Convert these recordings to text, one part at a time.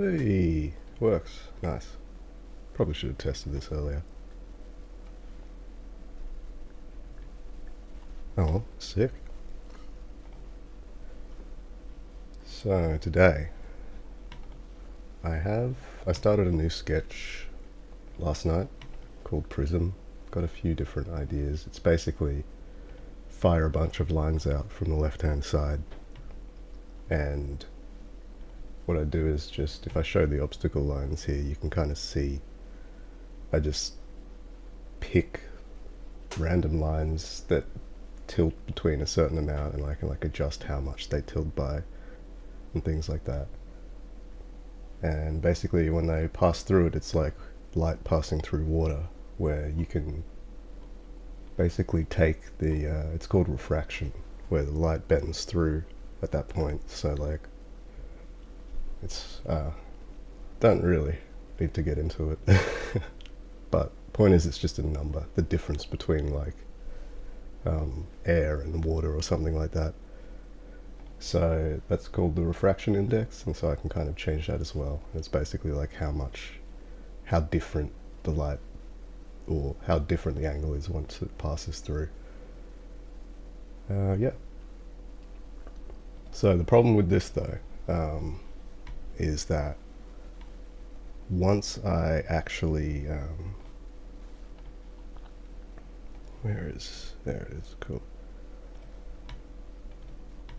Hey, works. Nice. Probably should have tested this earlier. Oh well, sick. So today I started a new sketch last night called Prism. Got a few different ideas. It's basically fire a bunch of lines out from the left hand side, and what I do is just, if I show the obstacle lines here, you can kind of see I just pick random lines that tilt between a certain amount, and I can like adjust how much they tilt by and things like that. And basically when they pass through it, it's like light passing through water, where you can basically take the it's called refraction, where the light bends through at that point. So like it's don't really need to get into it. But point is, it's just a number, the difference between like air and water or something like that. So that's called the refraction index, and so I can kind of change that as well. And it's basically like how different the light, or how different the angle is once it passes through. Yeah. So the problem with this though is that once I actually there it is, cool.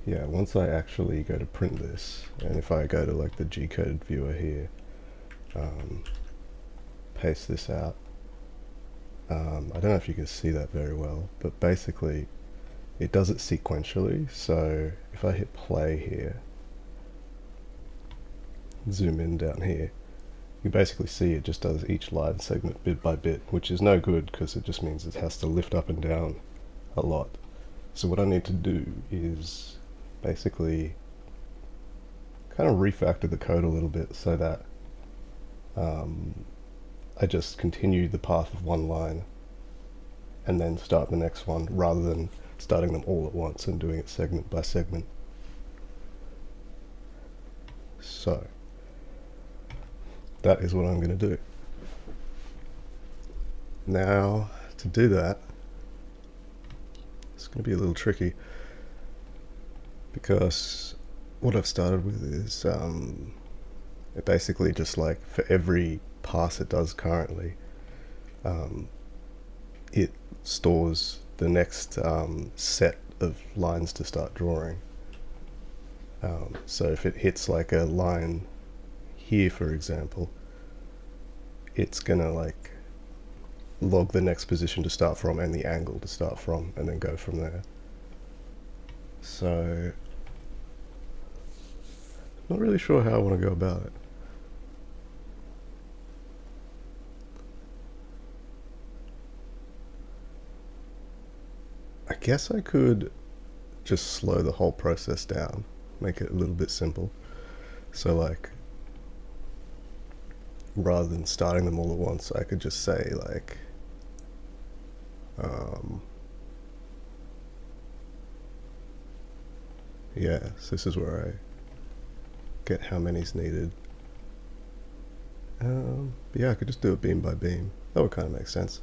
Yeah, once I actually go to print this, and if I go to like the G-code viewer here, paste this out, I don't know if you can see that very well, but basically it does it sequentially. So if I hit play here, zoom in down here, you basically see it just does each line segment bit by bit, which is no good because it just means it has to lift up and down a lot. So what I need to do is basically kind of refactor the code a little bit so that I just continue the path of one line and then start the next one, rather than starting them all at once and doing it segment by segment. So that is what I'm going to do. Now, to do that, it's going to be a little tricky, because what I've started with is it basically just like for every pass it does currently, it stores the next set of lines to start drawing. So if it hits like a line here, for example, it's gonna like log the next position to start from and the angle to start from, and then go from there. So not really sure how I want to go about it. I guess I could just slow the whole process down, make it a little bit simple. So like, rather than starting them all at once, I could just say like yeah, so this is where I get how many's needed. Yeah, I could just do it beam by beam. That would kind of make sense.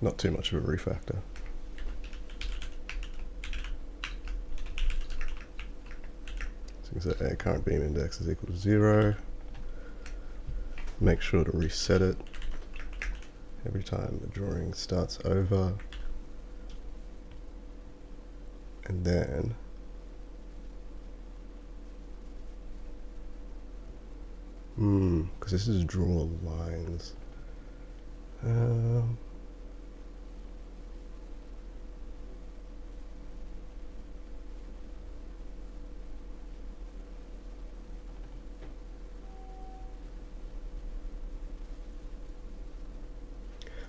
Not too much of a refactor. So current beam index is equal to 0. Make sure to reset it every time the drawing starts over. And then because this is draw lines.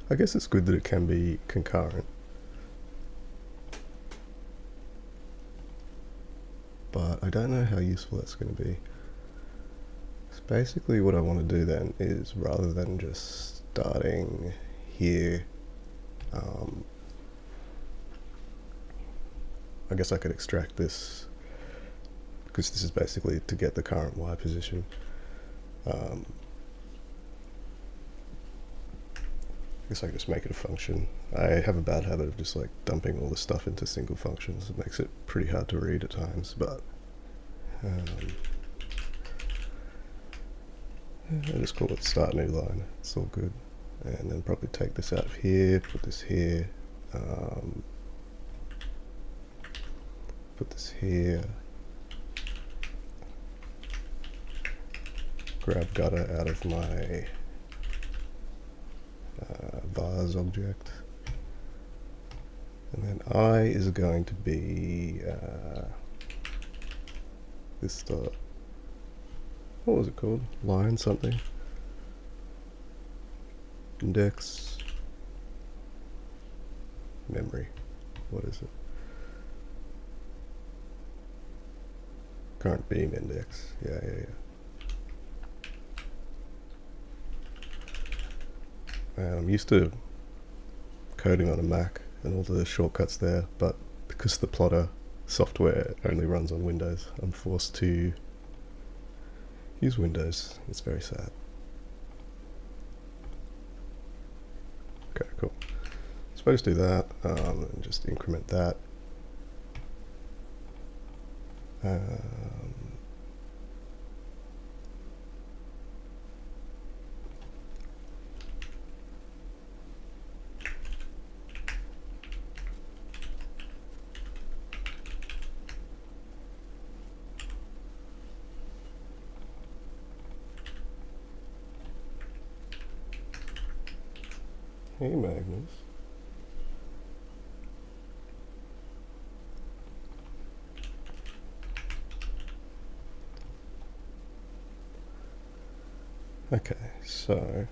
I guess it's good that it can be concurrent, but I don't know how useful that's going to be. So basically what I want to do then is, rather than just starting here, I guess I could extract this because this is basically to get the current Y position. I guess I can just make it a function. I have a bad habit of just like dumping all this stuff into single functions. It makes it pretty hard to read at times, but I just call it start new line. It's all good. And then probably take this out of here, put this here, put this here, grab gutter out of my vase object, and then I is going to be this dot, what was it called? Line something. Index memory. What is it? Current beam index. Yeah. I'm used to coding on a Mac and all the shortcuts there, but because the plotter software only runs on Windows, I'm forced to use Windows. It's very sad. Okay, cool. Supposed to do that, and just increment that. Hey, Magnus. Okay, so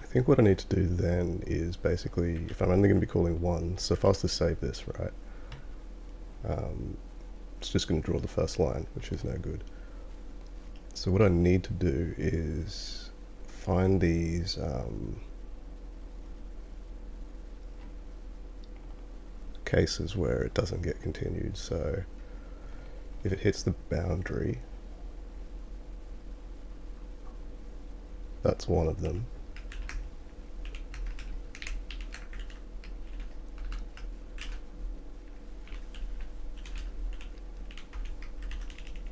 I think what I need to do then is basically, if I'm only going to be calling one, so if I was to save this, right, it's just going to draw the first line, which is no good. So what I need to do is find these cases where it doesn't get continued. So if it hits the boundary, that's one of them.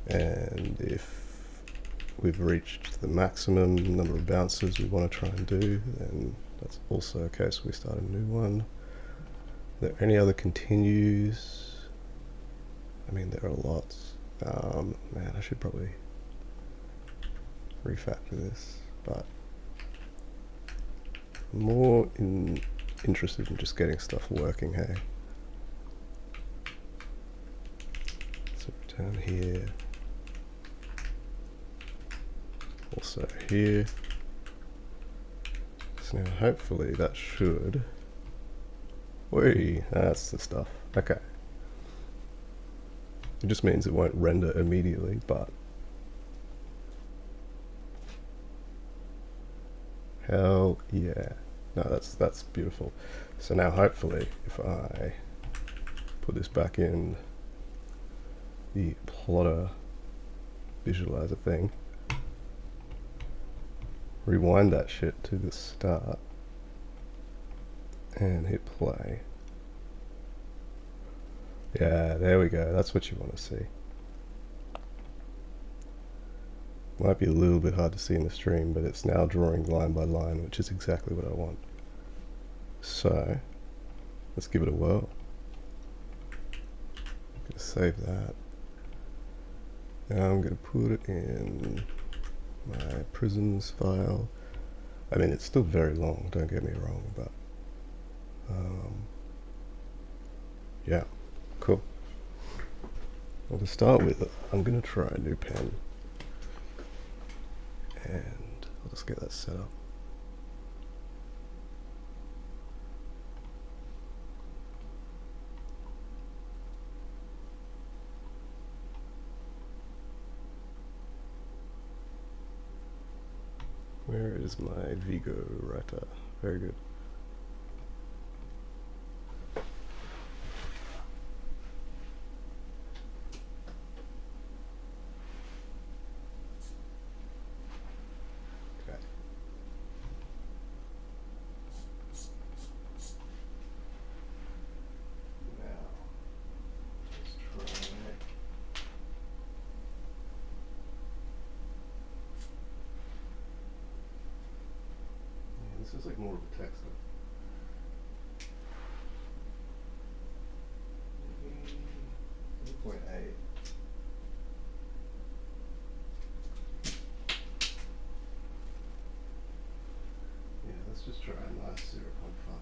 And if we've reached the maximum number of bounces we want to try and do, then that's also a case we start a new one. Are there any other continues? I mean, there are lots. Man, I should probably refactor this, but I'm more interested in just getting stuff working, hey? So down here, also here. So now hopefully that should, whee, that's the stuff. Okay. It just means it won't render immediately, but hell yeah. No, that's beautiful. So now hopefully if I put this back in the plotter visualizer thing, rewind that shit to the start and hit play. Yeah, there we go. That's what you want to see. Might be a little bit hard to see in the stream, but it's now drawing line by line, which is exactly what I want. So, let's give it a whirl. I'm going to save that. Now I'm going to put it in my prisms file. I mean, it's still very long, don't get me wrong, but yeah, cool. Well, to start with, I'm going to try a new pen, and I'll just get that set up. Where is my Vigo writer? Very good. this is like more of a texture. 0.8. Yeah, let's just try a nice 0.5 for now.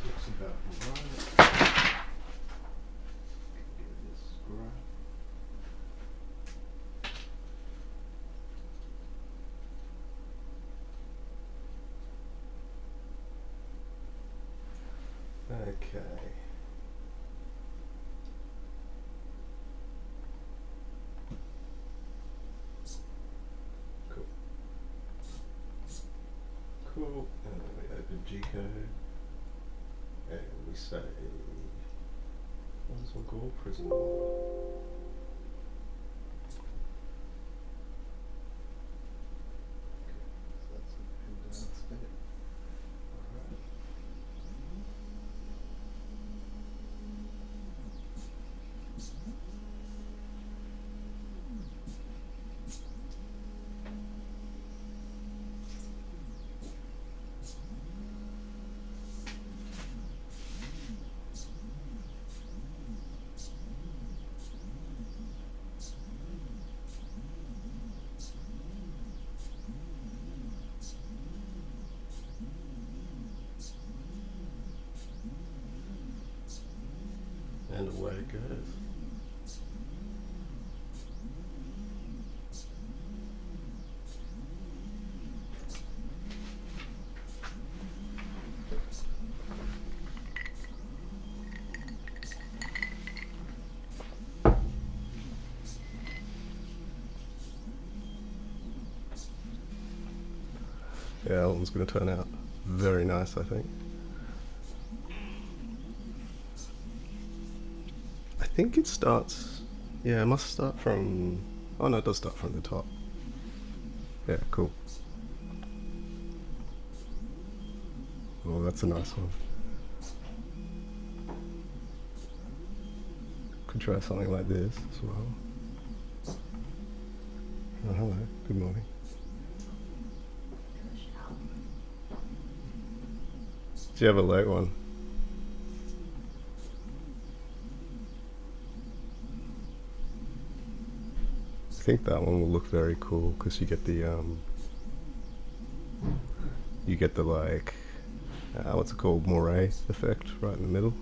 Looks about right. Give this screw. Okay. Cool. Cool. And then we open G-code. And we say, what is this one called? Prism model. Okay, so that's a pin down bit. Alright. And away it goes. Yeah, that one's going to turn out very nice, I think. I think it starts, yeah, it must start from, oh no, it does start from the top. Yeah, cool. Oh, that's a nice one. Could try something like this as well. Oh, hello, good morning. Do you have a late one? I think that one will look very cool because you get the like, what's it called, moire effect right in the middle.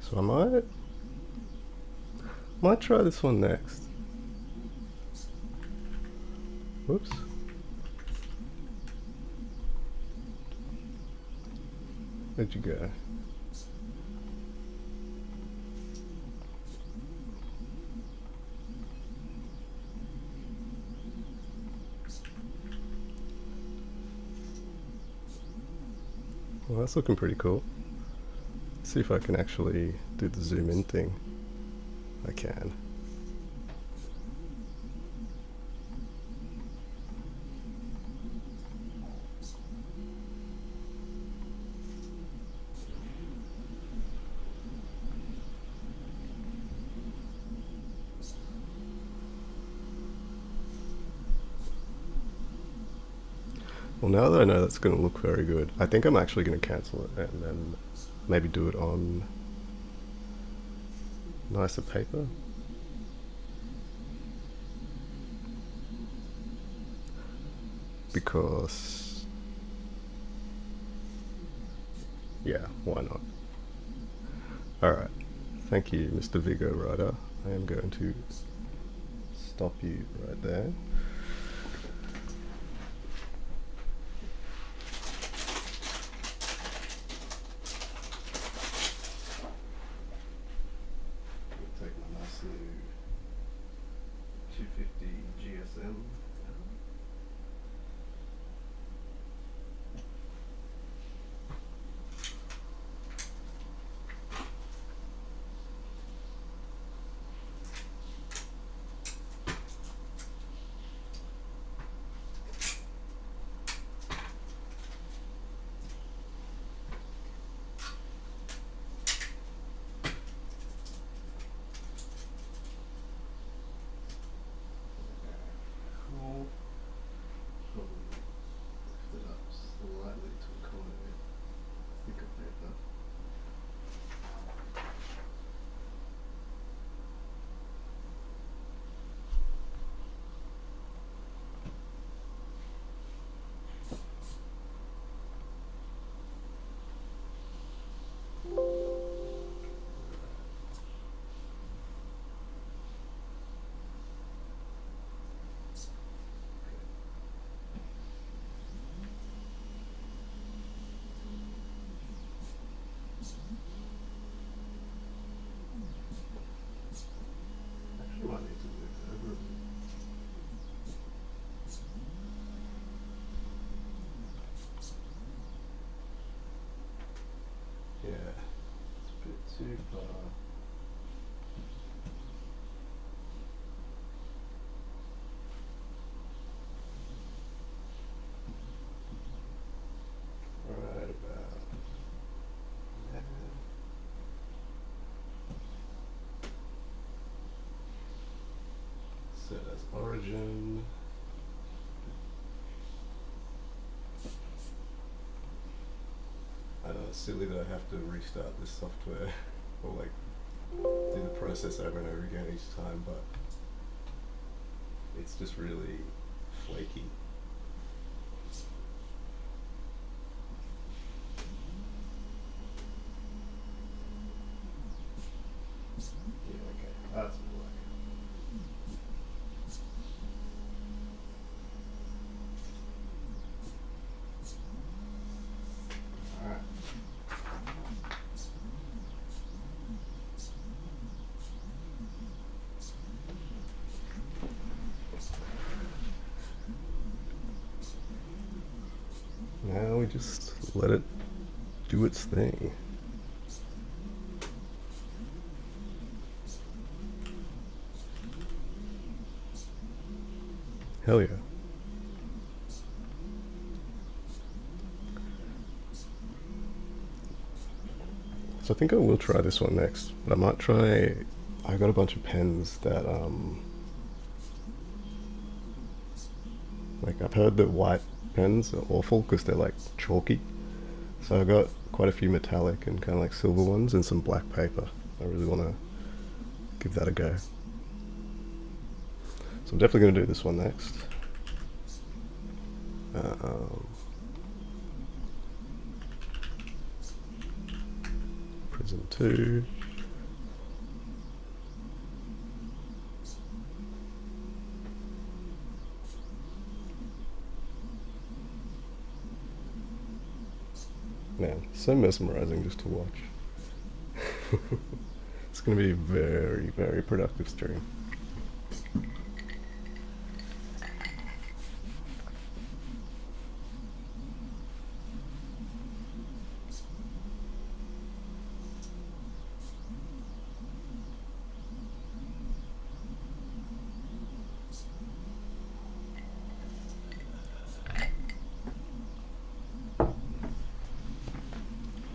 So I might try this one next. Whoops. Where'd you go? Well, that's looking pretty cool. Let's see if I can actually do the zoom in thing. I can. Well, now that I know that's going to look very good, I think I'm actually going to cancel it and then maybe do it on nicer paper. Because, yeah, why not? Alright, thank you, Mr. Vigo Rider. I am going to stop you right there. but right about there. Set as origin. I know it's silly that I have to restart this software or like do the process over and over again each time, but it's just really flaky. Yeah, okay, that's more like it. Alright. Now we just let it do its thing. Hell yeah. So I think I will try this one next, but I might try, I got a bunch of pens that like I've heard that white pens are awful because they're like chalky. So I got quite a few metallic and kind of like silver ones and some black paper. I really want to give that a go. So I'm definitely going to do this one next. Prism 2. Man, so mesmerizing just to watch. It's going to be a very, very productive stream.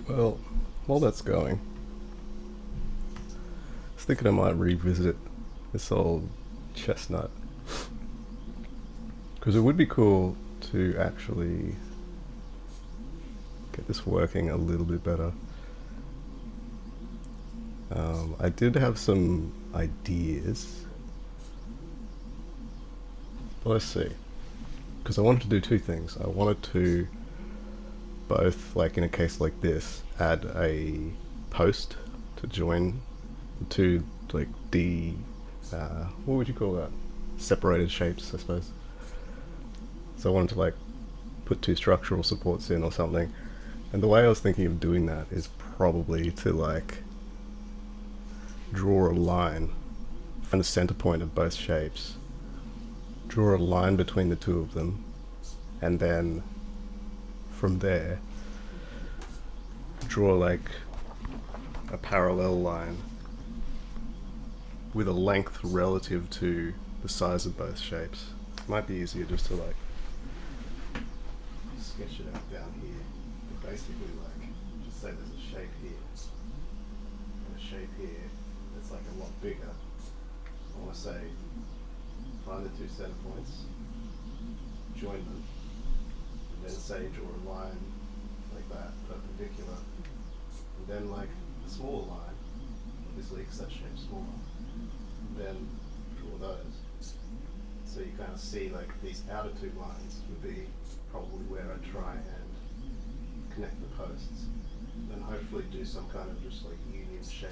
Well, while that's going, I was thinking I might revisit this old chestnut. Because it would be cool to actually get this working a little bit better. I did have some ideas. But let's see. Because I wanted to do two things. I wanted to both, like in a case like this, add a post to join to like the what would you call that? Separated shapes, I suppose. So I wanted to like put two structural supports in or something. And the way I was thinking of doing that is probably to like draw a line, find the center point of both shapes, draw a line between the two of them, and then from there draw like a parallel line with a length relative to the size of both shapes. It might be easier just to like sketch it out down here. But basically like just say there's a shape here and a shape here that's like a lot bigger. I want to say find the two center points, join them, and then say draw a line like that, perpendicular, and then like a smaller line, obviously because that shape's smaller, and then draw those. So you kind of see like these outer two lines would be probably where I try and connect the posts, and hopefully do some kind of just like union shape.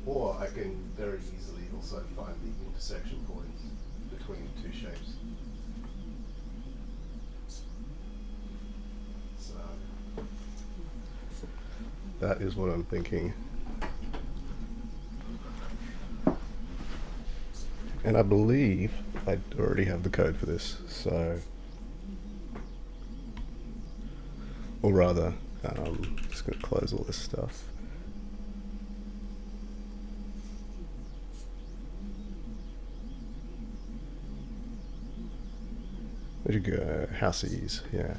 Or I can very easily also find the intersection points between the two shapes. So that is what I'm thinking. And I believe I already have the code for this, so, or rather, just gonna close all this stuff. Where'd you go? Houseys, yeah.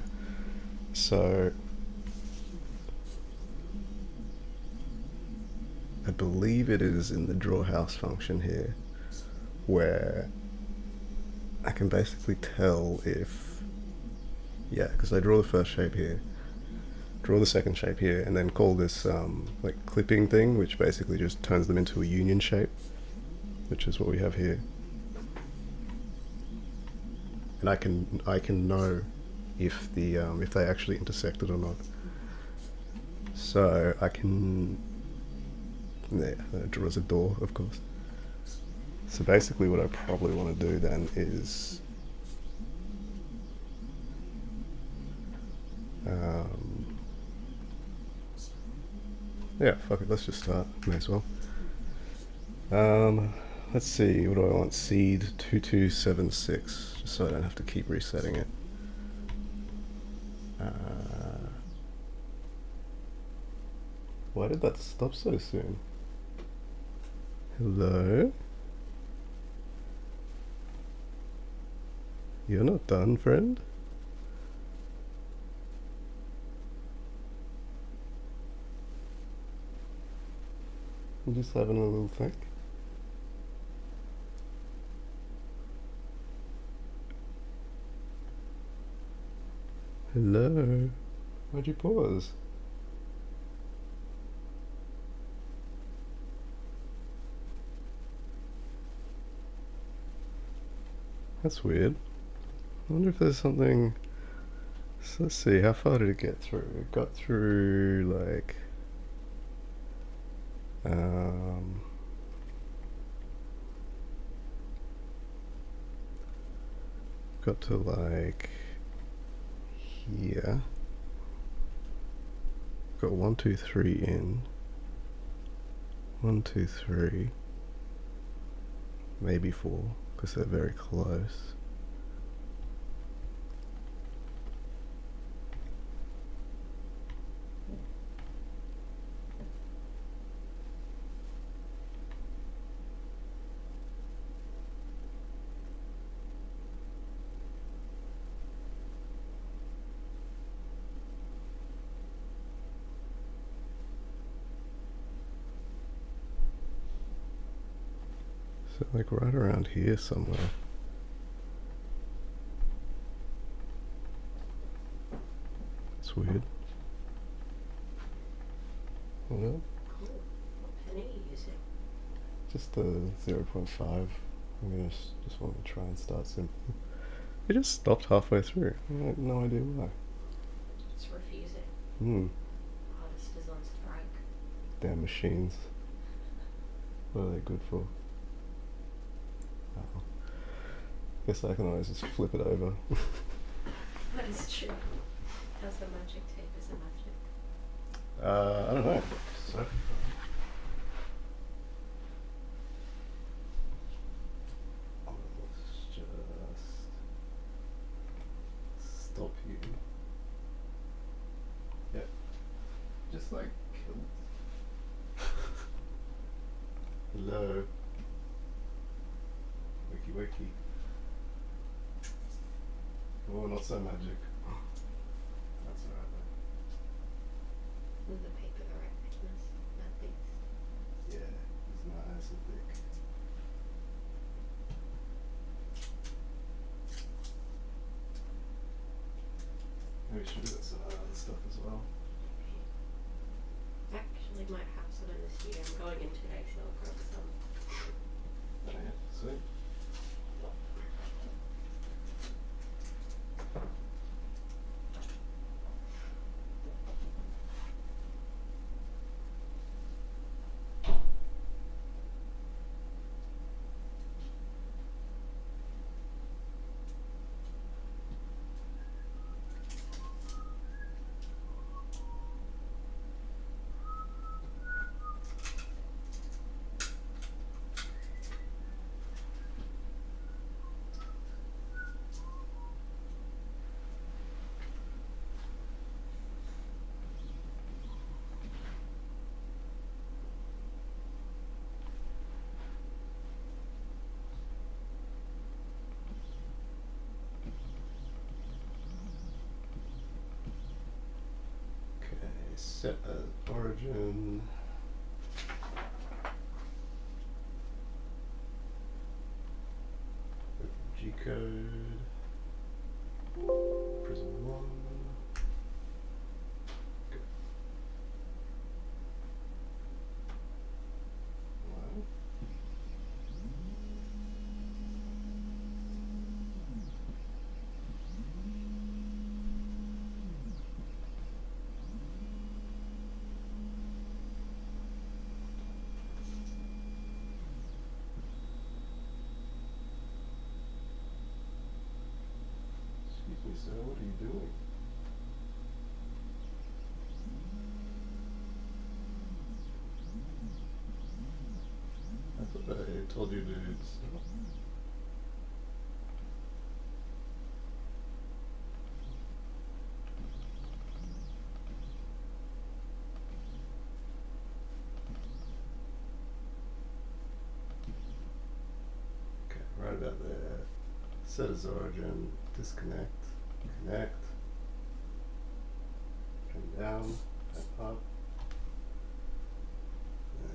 So I believe it is in the draw house function here where I can basically tell if, yeah, because I draw the first shape here, draw the second shape here, and then call this like clipping thing, which basically just turns them into a union shape, which is what we have here. And I can know if the if they actually intersected or not. So I can, yeah, it draws a door, of course. So basically, what I probably want to do then is yeah, fuck it, let's just start. May as well. Let's see, what do I want? Seed 2276, just so I don't have to keep resetting it. Why did that stop so soon? Hello? You're not done, friend? I'm just having a little think. Hello? Why'd you pause? That's weird. I wonder if there's something. So let's see, how far did it get through? It got through like got to like here. Got 1, 2, 3 in. 1, 2, 3. Maybe 4, because they're very close. So like right around here somewhere. It's weird. Hold up. Cool. What pen are you using? Just a 0.5. I'm gonna just want to try and start simple. It just stopped halfway through. I have no idea why. It's refusing. Artist is on strike. Damn machines. What are they good for? Oh. Guess I can always just flip it over. That is true. How's the magic tape? Is it magic? I don't know. So let's just stop you. Yeah. Just like kill. Hello. Wakey wakey. Oh, not so magic. That's alright though. With the paper the right thickness, that thick. Yeah, it's nice and thick. Maybe we should do some other stuff as well. I actually might have some in the studio. I'm going in today, so I'll grab some. Oh yeah, sweet. set as origin. G code. Prism 1. Good. Wow. Excuse me, sir, what are you doing? I thought I told you to stop. Okay, right about there. Set as origin, disconnect, connect, turn down, and up, and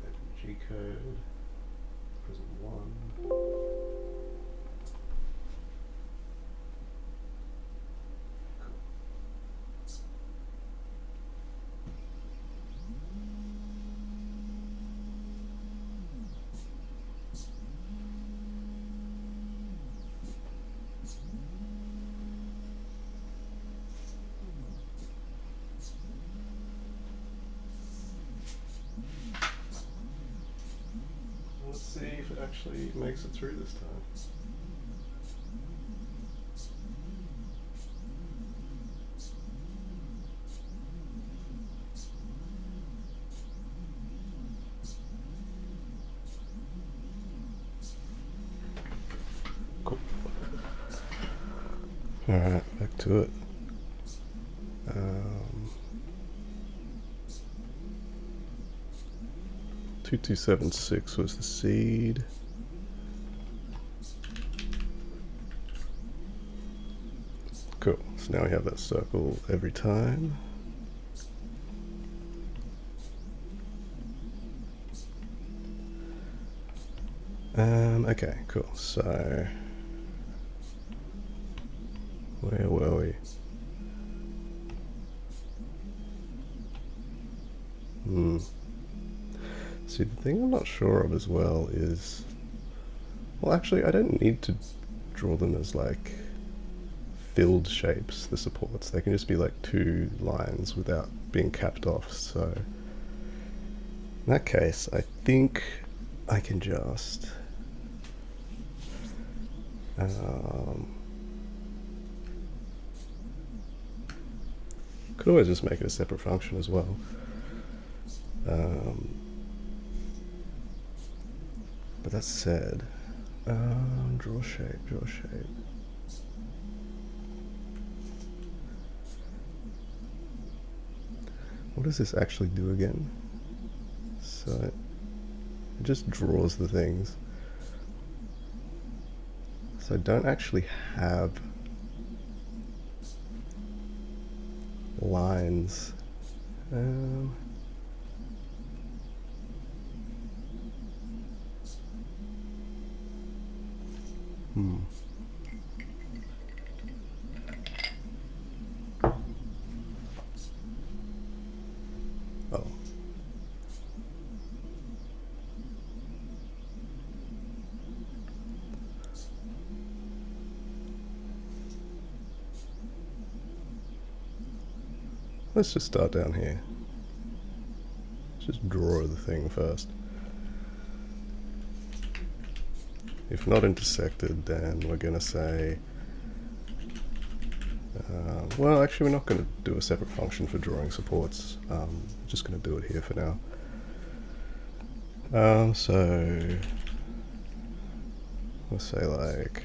open G code, prism 1. Let's see if it actually makes it through this time. Cool. Alright, back to it. 2276 was the seed. Cool, so now we have that circle every time. Okay, cool, so where were we? See, the thing I'm not sure of as well is, well, actually, I don't need to draw them as like filled shapes, the supports. They can just be like two lines without being capped off. So in that case, I think I can just could always just make it a separate function as well. But that said, draw shape, draw shape. What does this actually do again? So it just draws the things. So I don't actually have lines. Oh. Let's just start down here. Just draw the thing first. If not intersected, then we're going to say, well, actually we're not going to do a separate function for drawing supports. We're just going to do it here for now. So let's say like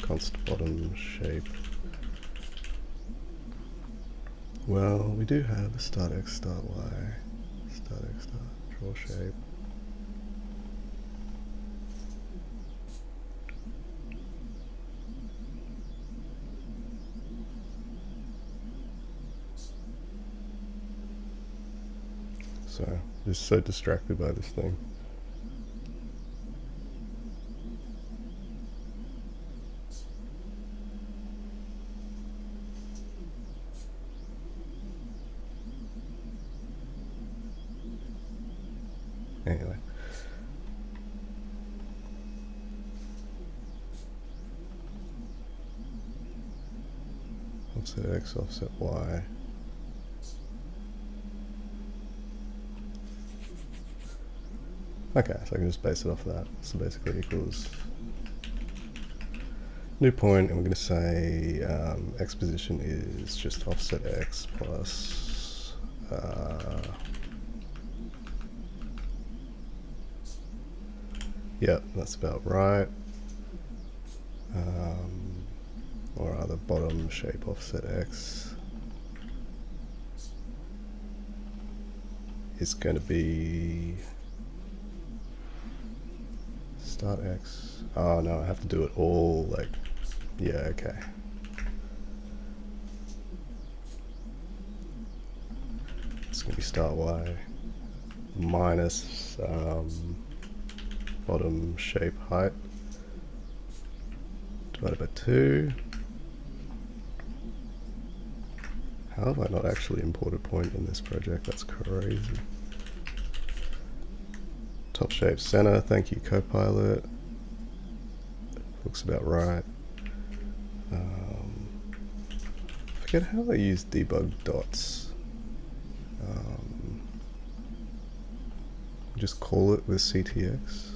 const bottom shape. Well, we do have a start x, start y, start x, start, draw shape. So just so distracted by this thing. Anyway. Offset X, offset Y. Okay, so I can just base it off that. So basically equals new point, and we're going to say X position is just offset X plus yep, that's about right. Or rather, bottom shape offset X is going to be start X. Oh no, I have to do it all like, yeah, okay. It's going to be start Y minus bottom shape height divided by 2. How have I not actually imported point in this project? That's crazy. Top shape center, thank you Copilot. Looks about right. Forget how I use debug dots. Just call it with CTX.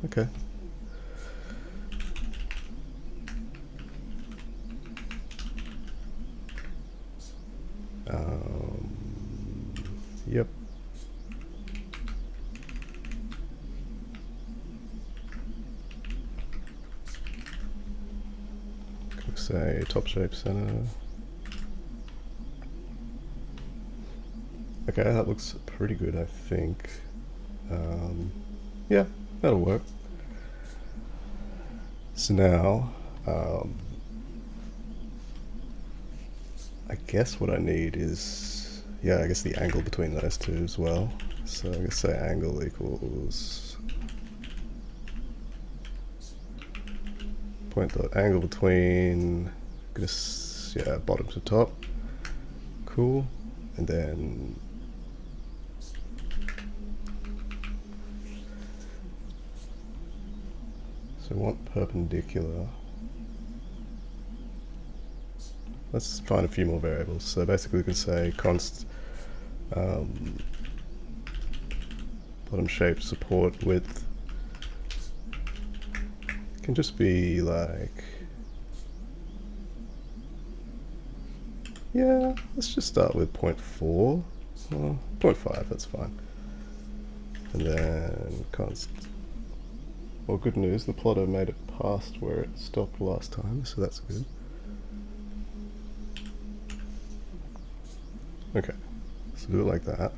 Okay. Yep. Say top shape center. Okay, that looks pretty good, I think. Yeah, that'll work. So now, I guess what I need is, yeah, I guess the angle between those two as well. So I'm gonna say angle equals point dot angle between, yeah, bottom to top. Cool. And then so we want perpendicular. Let's find a few more variables. So basically we can say const bottom shape support width can just be like, yeah, let's just start with 0.4, well, 0.5, that's fine. And then const, well, good news, the plotter made it past where it stopped last time, so that's good. Okay, so do it like that.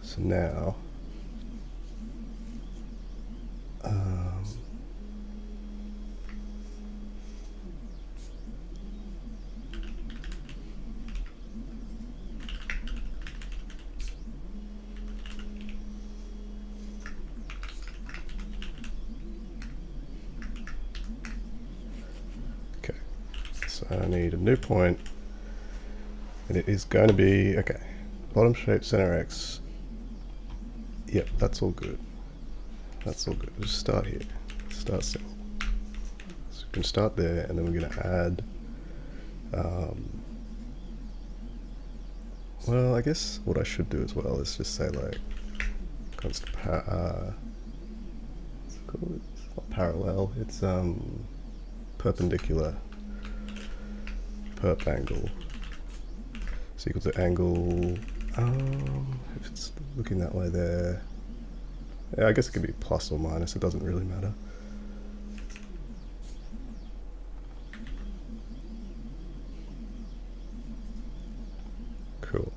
So now, okay, so I need a new point, and it is going to be, okay, bottom shape center X. Yep, that's all good. That's all good. Just start here. Start simple. So we can start there, and then we're going to add. Well, I guess what I should do as well is just say like const what's it called? It's not parallel. It's perpendicular. Perp angle. So equal to angle. If it's looking that way there. Yeah, I guess it could be plus or minus, it doesn't really matter. Cool.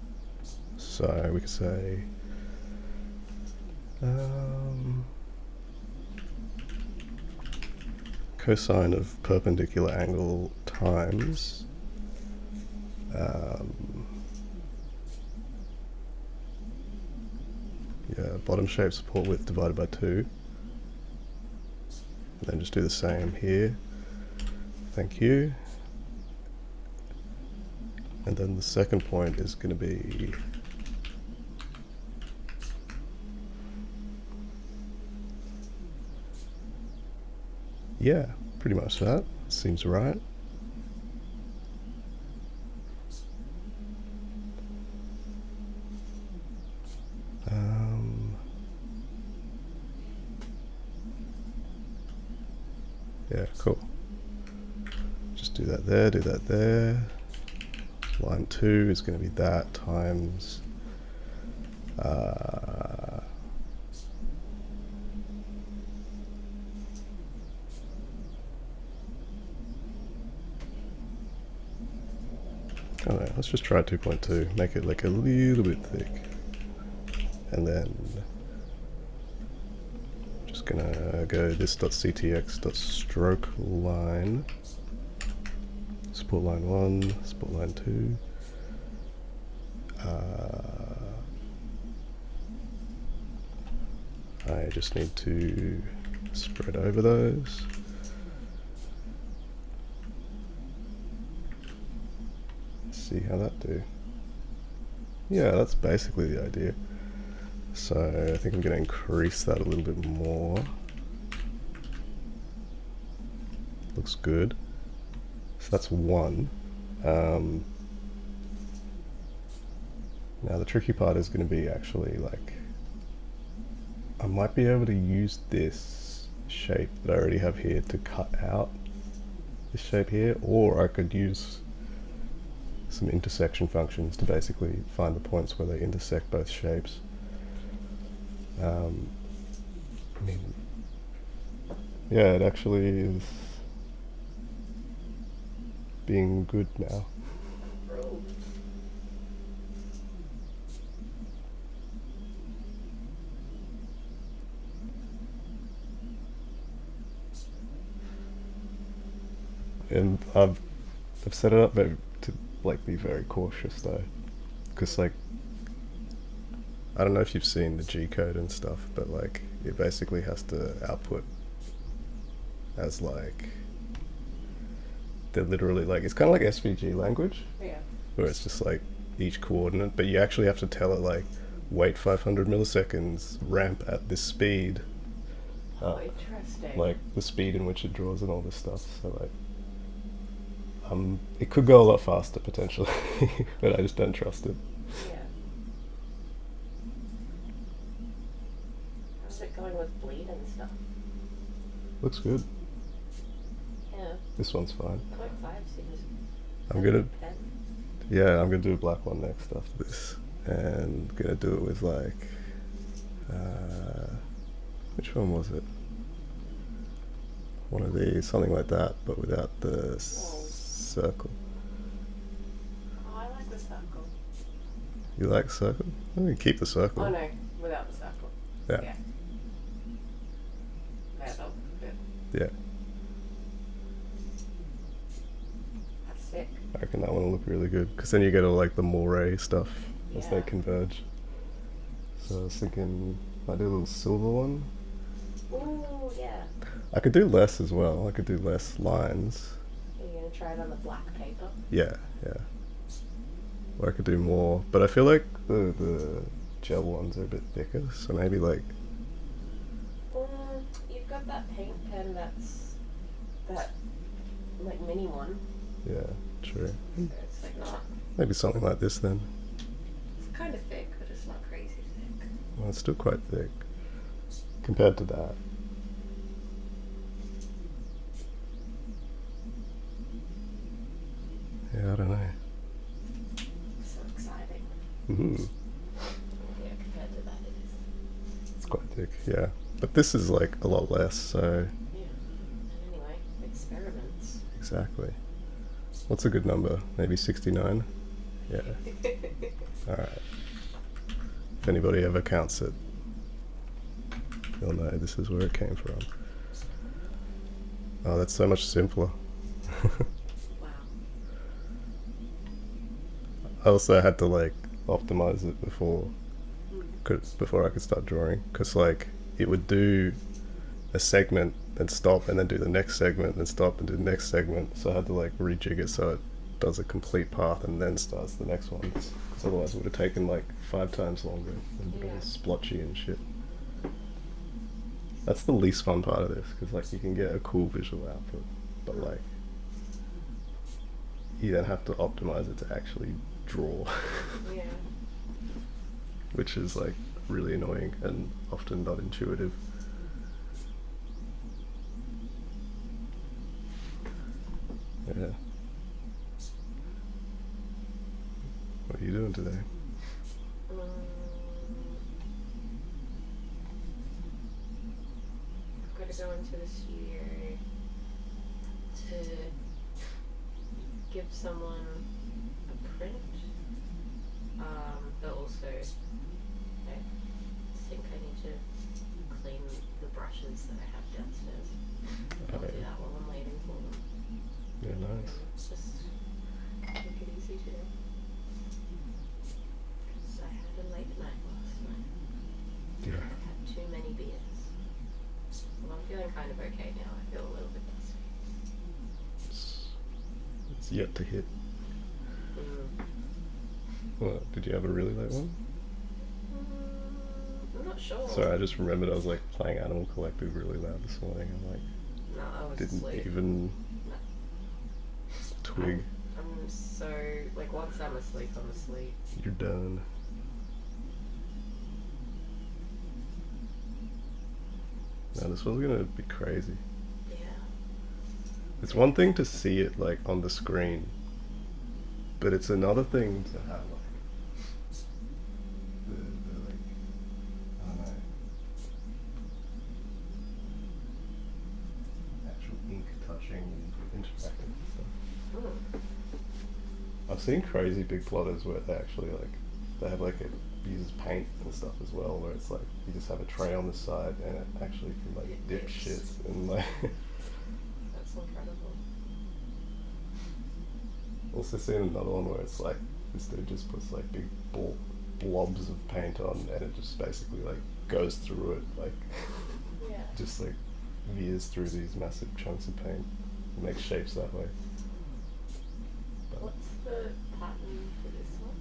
So we could say cosine of perpendicular angle times bottom shape support width divided by 2. And then just do the same here. Thank you. And then the second point is going to be pretty much that. Seems right. Yeah, cool. Just do that there, do that there. Line 2 is going to be that times alright, let's just try 2.2, make it like a little bit thick. And then just gonna go this.ctx.stroke line, support line 1, support line 2. I just need to spread over those. See how that do. Yeah, that's basically the idea. So I think I'm going to increase that a little bit more. Looks good. So that's 1. Now the tricky part is going to be actually like, I might be able to use this shape that I already have here to cut out this shape here, or I could use some intersection functions to basically find the points where they intersect both shapes. I mean, yeah, it actually is being good now. And I've set it up to like be very cautious though, because like I don't know if you've seen the G code and stuff, but like it basically has to output as like they're literally like, it's kind of like SVG language, where it's just like each coordinate, but you actually have to tell it like wait 500 milliseconds, ramp at this speed. Interesting. Like the speed in which it draws and all this stuff. So like it could go a lot faster potentially, but I just don't trust it. Yeah. How's it going with bleed and stuff? Looks good. Yeah. This one's fine. 0.5 seems. I'm gonna do a black one next after this, and gonna do it with like, which one was it? One of these, something like that, but without the circle. Oh, I like the circle. You like circle? I'm gonna keep the circle. Oh no, without the circle. Yeah. Yeah. That'll be good. Yeah. That's sick. I reckon that one will look really good, because then you get all like the moire stuff as they Yeah. converge. So I was thinking, might do a little silver one. Ooh, yeah. I could do less as well. I could do less lines. Are you gonna try it on the black paper? Yeah, yeah. Or I could do more, but I feel like the gel ones are a bit thicker, so maybe like, You've got that paint pen that's that like mini one. yeah, true. So it's like not. Maybe something like this then. It's kind of thick, but it's not crazy thick. Well, it's still quite thick compared to that. Yeah, I don't know. So exciting. Mm-hmm. Yeah, compared to that, it is. It's quite thick, yeah. But this is like a lot less, so. Yeah. And anyway, experiments. Exactly. What's a good number? Maybe 69? Yeah. Alright. If anybody ever counts it, you'll know this is where it came from. Oh, that's so much simpler. Wow. I also had to like optimize it before Mm. before I could start drawing, because like it would do a segment and stop, and then do the next segment and stop and do the next segment. So I had to like rejig it so it does a complete path and then starts the next one. Because otherwise it would have taken like 5 times longer and Yeah. all splotchy and shit. That's the least fun part of this, because like you can get a cool visual output, but like you then have to optimize it to actually draw, Yeah. which is like really annoying and often not intuitive. Yeah. What are you doing today? I've got to go into the studio to give someone a print, but also I think I need to clean the brushes that I have downstairs. I'll do that while I'm waiting for them. Yeah, nice. Just take it easy today. Because I had a late night last night. Yeah. I had too many beers. Well, I'm feeling kind of okay now. I feel a little bit dusty. It's yet to hit. Mm. What, did you have a really late one? I'm not sure. Sorry, I just remembered I was like playing Animal Collective really loud this morning and like No, I was didn't asleep. even No. twig. I'm so, like, once I'm asleep, I'm asleep. You're done. No, this one's gonna be crazy. Yeah. It's one thing to see it like on the screen, but it's another thing to have like the like, I don't know, actual ink touching and interacting and stuff. Mm. I've seen crazy big plotters where they actually like they have like it uses paint and stuff as well, where it's like you just have a tray on the side and it actually can like It dip dips. shit and like. That's incredible. Also seen another one where it's like this dude just puts like big blobs of paint on and it just basically like goes through it, like Yeah. just like veers through these massive chunks of paint and makes shapes that way. But, What's the pattern for this one?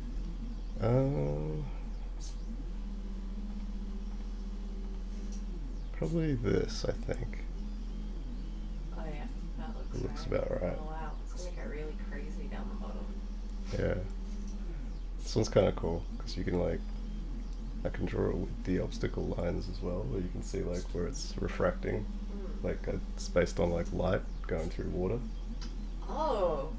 probably this, I think. Oh yeah, that looks It looks right. about right. Oh wow, it's gonna get really crazy down the bottom. Yeah. This one's kind of cool because you can like, I can draw it with the obstacle lines as well, where you can see like where it's refracting, like it's based on like light going through water, Oh.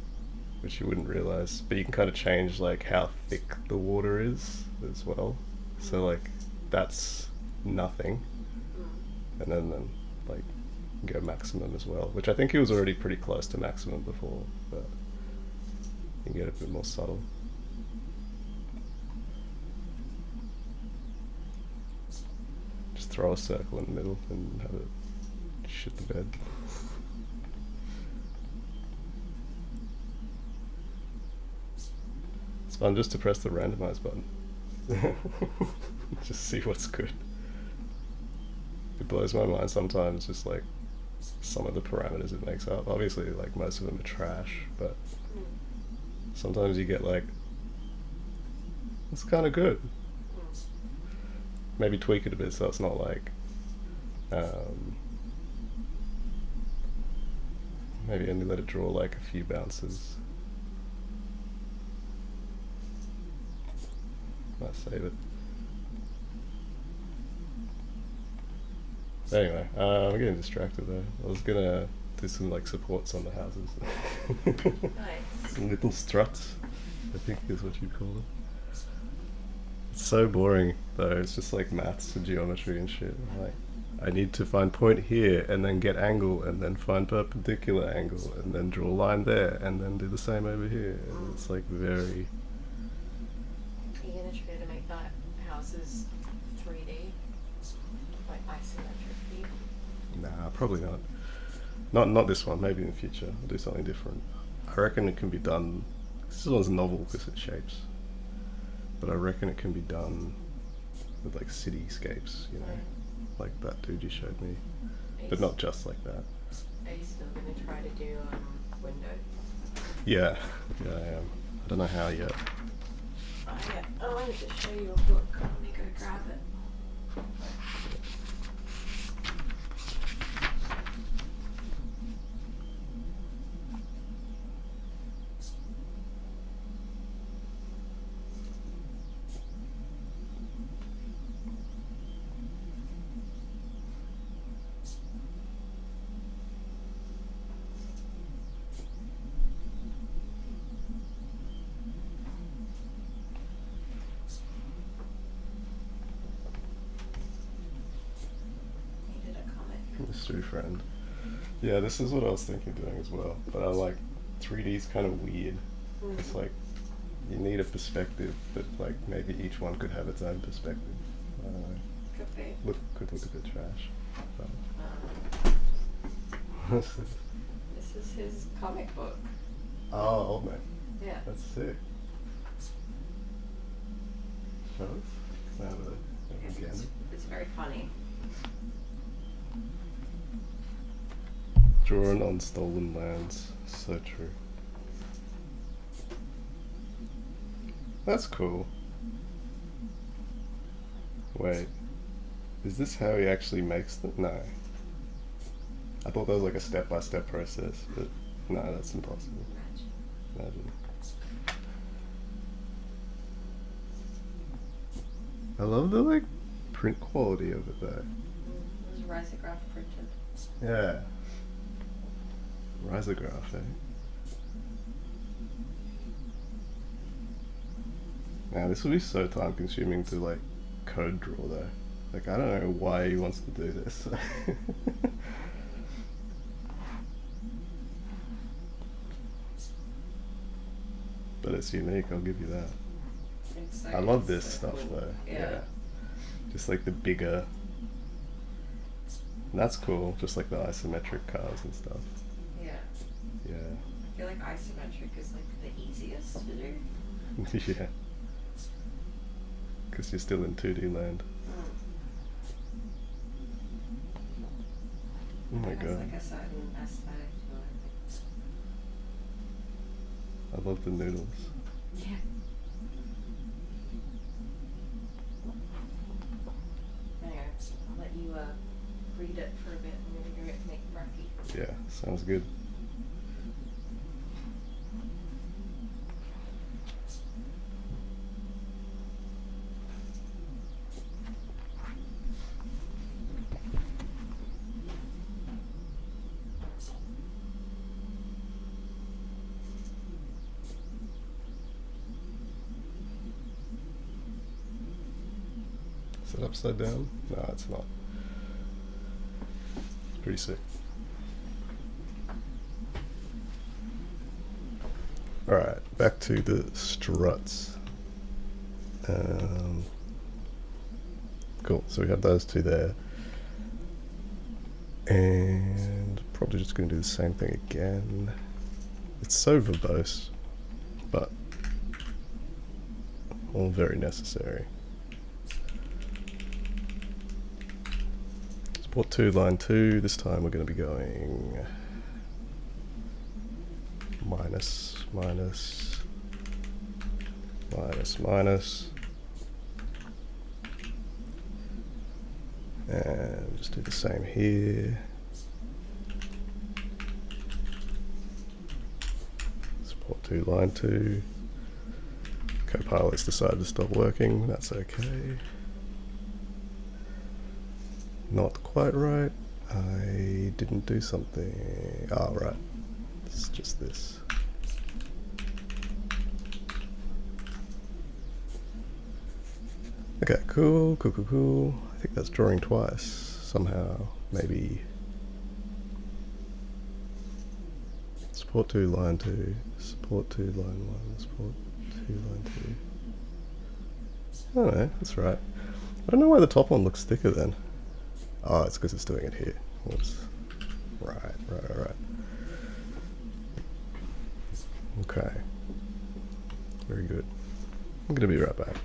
which you wouldn't realize. But you can kind of change like how thick the water is as well. So like that's nothing, and then like you can go maximum as well, which I think he was already pretty close to maximum before, but you can get a bit more subtle. Just throw a circle in the middle and have it shit the bed. It's fun just to press the randomize button. Just see what's good. It blows my mind sometimes, just like some of the parameters it makes up. Obviously, like most of them are trash, but sometimes you get like, it's kind of good. Maybe tweak it a bit so it's not like, maybe only let it draw like a few bounces. Might save it. Anyway, I'm getting distracted though. I was gonna do some like supports on the houses. Nice. Some little struts, I think is what you call them. It's so boring though. It's just like maths and geometry and shit. Like, I need to find point here and then get angle and then find perpendicular angle and then draw a line there and then do the same over here. And it's like very. Are you gonna try to make that houses 3D? Like isometric view? Nah, probably not. Not this one. Maybe in the future I'll do something different. I reckon it can be done. This one's novel because it shapes, but I reckon it can be done with like cityscapes. You know, like that dude you showed me, but not just like that. Are you still gonna try to do window? Yeah, yeah, I am. I don't know how yet. Oh yeah, I wanted to show you a book. Let me go grab it. Needed a comic. Mystery friend. Yeah, this is what I was thinking of doing as well. But I like 3D's kind of weird. It's like you need a perspective, but like maybe each one could have its own perspective. I don't know. Could be. Could look a bit trash. This is his comic book. Oh, old man. Yeah. That's sick. Show us. Have a gander. It's very funny. Drawn on stolen lands. So true. That's cool. Wait. Is this how he actually makes them? No. I thought that was like a step-by-step process, but no, that's impossible. Imagine. I love the like print quality of it though. It was risograph printed. Yeah. Risograph, eh? Now this will be so time consuming to like code draw though. Like I don't know why he wants to do this. But it's unique, I'll give you that. I love this stuff cool. though. Yeah. Just like the bigger. And that's cool, just like the isometric cars and stuff. Yeah. Yeah. I feel like isometric is like the easiest to do. Yeah. Because you're still in 2D land. Oh my It has god. like a certain aesthetic to it. I love the noodles. Yeah. Anyway, I'll let you read it for a bit. I'm gonna go make brekkie. Yeah, sounds good. Is it upside down? No, it's not. It's pretty sick. Alright, back to the struts. Cool, so we have those two there. And probably just going to do the same thing again. It's so verbose, but all very necessary. Support 2, line 2. This time we're going to be going minus, minus, minus, minus. And just do the same here. Support 2, line 2. Copilot's decided to stop working. That's okay. Not quite right. I didn't do something. Oh, right. It's just this. Okay, cool, cool, cool, cool. I think that's drawing twice somehow. Maybe. Support 2, line 2. Support 2, line 1. Support 2, line 2. I don't know, that's right. I don't know why the top one looks thicker then. Oh, it's because it's doing it here. Whoops. Right. Right. Okay. Very good. I'm gonna be right back.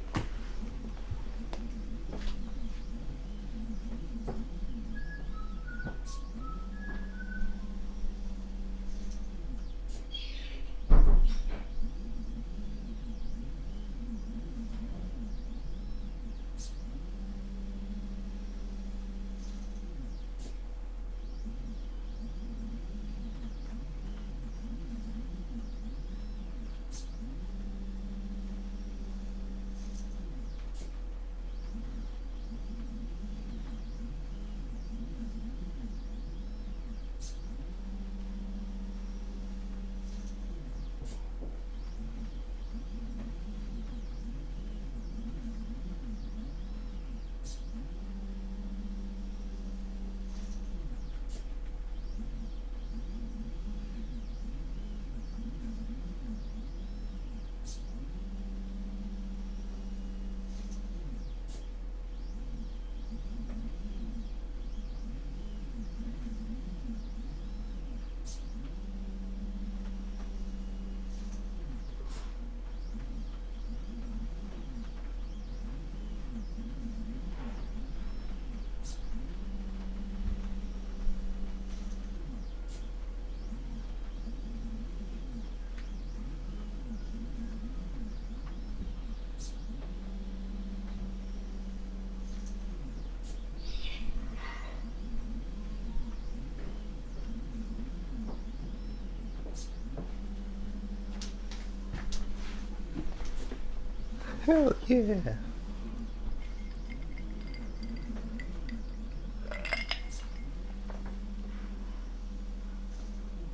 Hell yeah!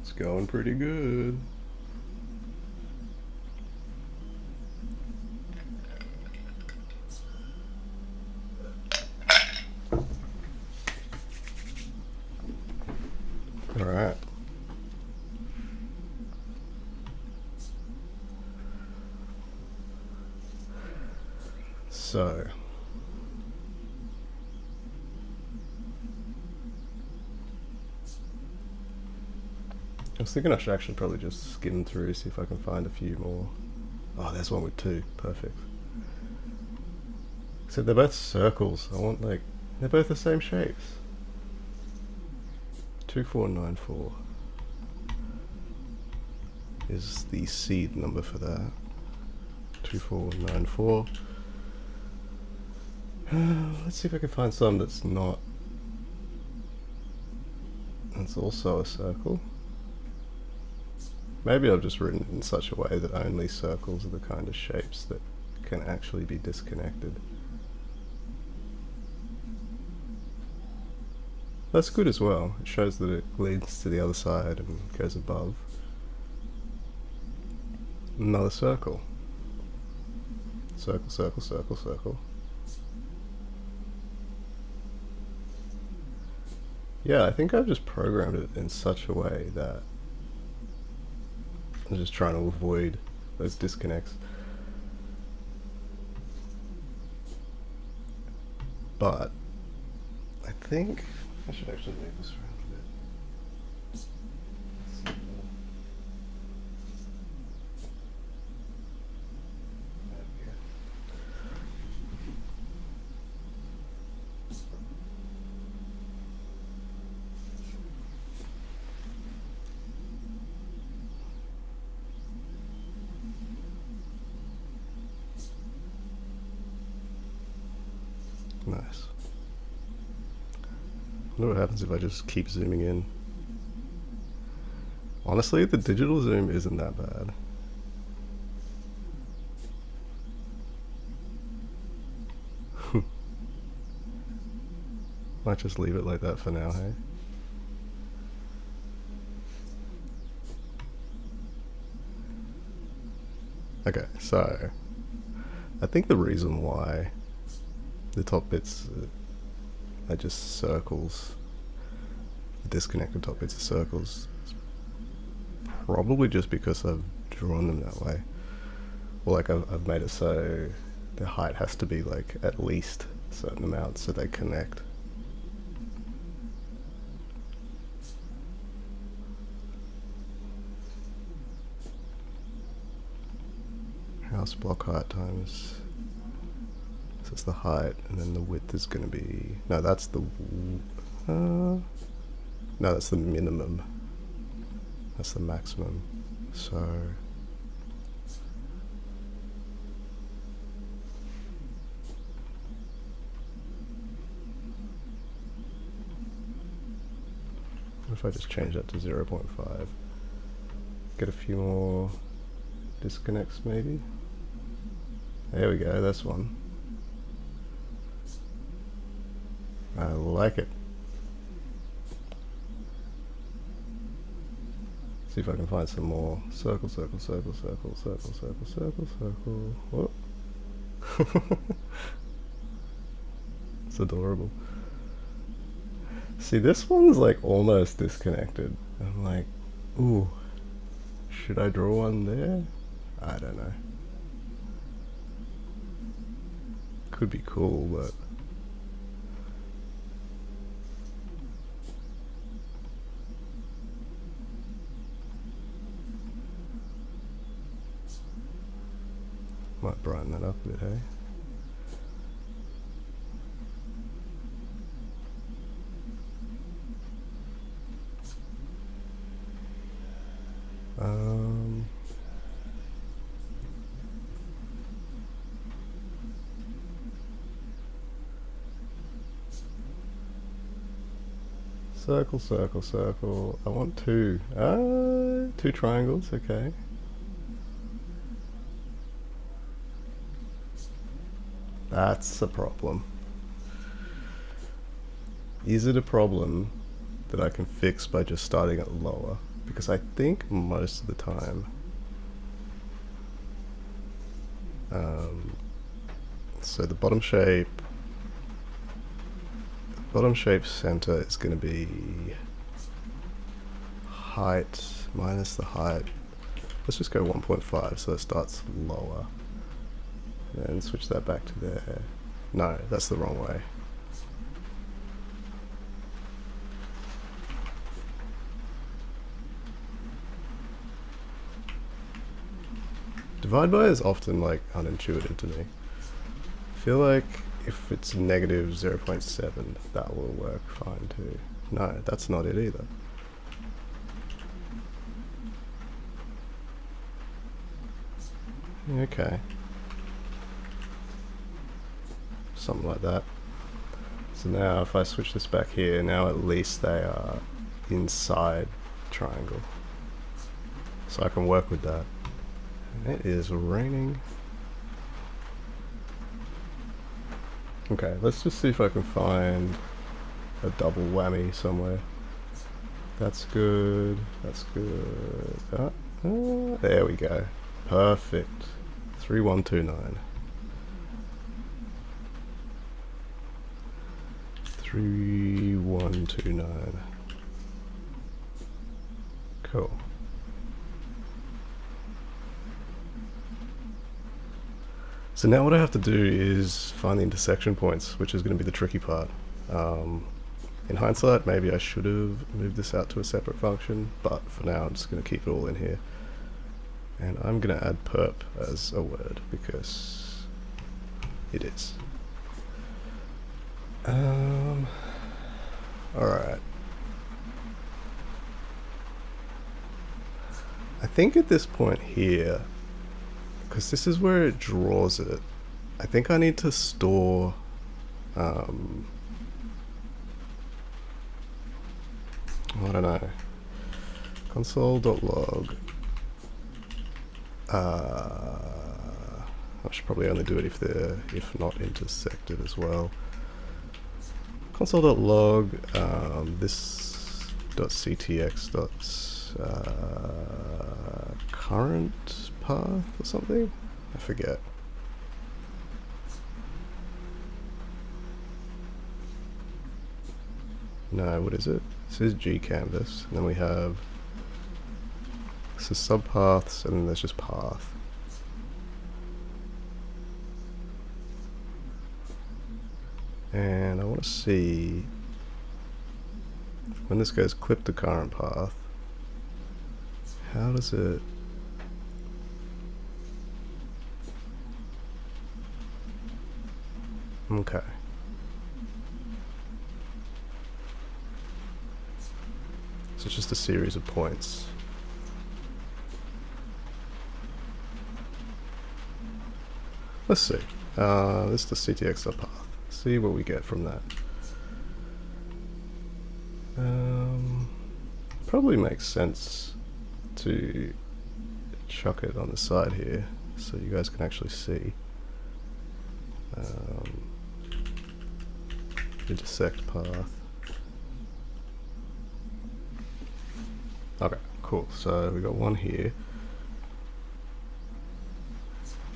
It's going pretty good. Alright. So, I was thinking I should actually probably just skim through, see if I can find a few more. Oh, there's one with 2. Perfect. So they're both circles. I want, like, they're both the same shapes. 2494 is the seed number for that. 2494. Let's see if I can find some that's not. It's also a circle. Maybe I've just written it in such a way that only circles are the kind of shapes that can actually be disconnected. That's good as well. It shows that it leads to the other side and goes above. Another circle. Circle, circle, circle, circle. Yeah, I think I've just programmed it in such a way that I'm just trying to avoid those disconnects. But I think I should actually move this around a bit. Nice. I wonder what happens if I just keep zooming in. Honestly, the digital zoom isn't that bad. Might just leave it like that for now, hey? Okay, so I think the reason why the top bits are just circles, the disconnected top bits are circles, is probably just because I've drawn them that way. Or like I've made it so the height has to be like at least a certain amount so they connect. plus block height times, so it's the height, and then the width is going to be, no, that's the, no, that's the minimum, that's the maximum, so what if I just change that to 0.5, get a few more disconnects maybe. There we go, that's one. I like it. See if I can find some more. Circle, circle, circle, circle, circle, circle, circle, circle. Whoop. It's adorable. See, this one's like almost disconnected. I'm like, ooh, should I draw one there? I don't know. Could be cool, but might brighten that up a bit, hey? Circle, circle, circle. I want two. Two triangles, okay. That's a problem. Is it a problem that I can fix by just starting it lower? Because I think most of the time, so the bottom shape center is going to be height minus the height. Let's just go 1.5 so it starts lower. And switch that back to there. No, that's the wrong way. Divide by is often like unintuitive to me. I feel like if it's negative 0.7, that will work fine too. No, that's not it either. Okay. Something like that. So now if I switch this back here, now at least they are inside triangle. So I can work with that. And it is raining. Okay, let's just see if I can find a double whammy somewhere. That's good, that's good. There we go. Perfect. 3129. 3129. Cool. So now what I have to do is find the intersection points, which is going to be the tricky part. In hindsight, maybe I should have moved this out to a separate function, but for now I'm just going to keep it all in here. And I'm going to add perp as a word, because it is. Alright. I think at this point here, because this is where it draws it, I think I need to store I don't know, console.log. I should probably only do it if they're not intersected as well. Console.log this .ctx current path or something? I forget. No, what is it? This is gcanvas, and then we have this is subpaths, and then there's just path. And I want to see when this goes clip to current path, how does it Okay. So it's just a series of points. Let's see. This is the CTX subpath. See what we get from that. Probably makes sense to chuck it on the side here so you guys can actually see. Intersect path. Okay, cool. So we got one here.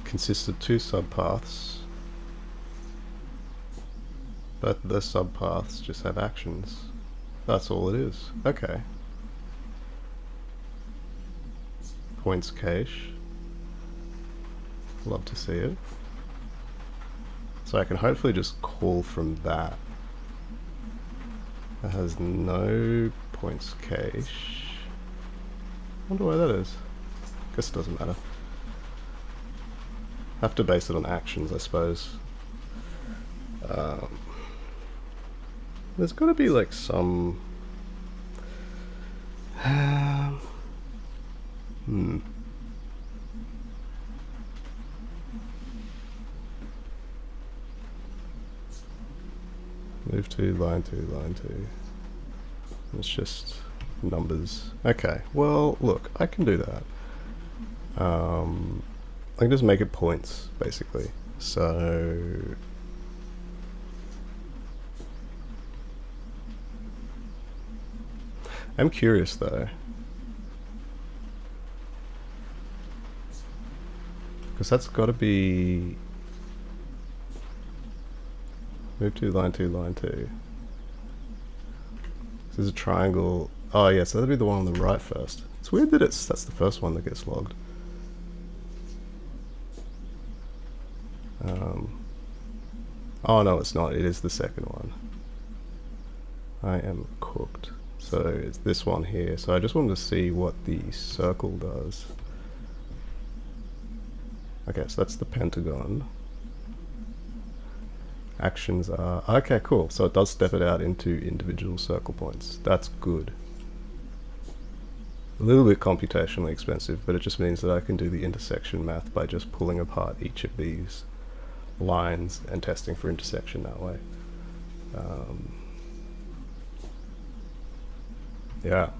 Consists of two subpaths. Both of the subpaths just have actions. That's all it is. Okay. Points cache. Love to see it. So I can hopefully just call from that. That has no points cache. Wonder why that is. Guess it doesn't matter. Have to base it on actions, I suppose. There's got to be like some. Move to line 2, line 2. It's just numbers. Okay, well, look, I can do that. I can just make it points, basically. So I'm curious though, because that's got to be move to line 2, line 2. This is a triangle. Oh yeah, so that'll be the one on the right first. It's weird that that's the first one that gets logged. Oh no, it's not. It is the second one. I am cooked. So it's this one here. So I just wanted to see what the circle does. Okay, so that's the pentagon. Actions are... Okay, cool. So it does step it out into individual circle points. That's good. A little bit computationally expensive, but it just means that I can do the intersection math by just pulling apart each of these lines and testing for intersection that way. Yeah.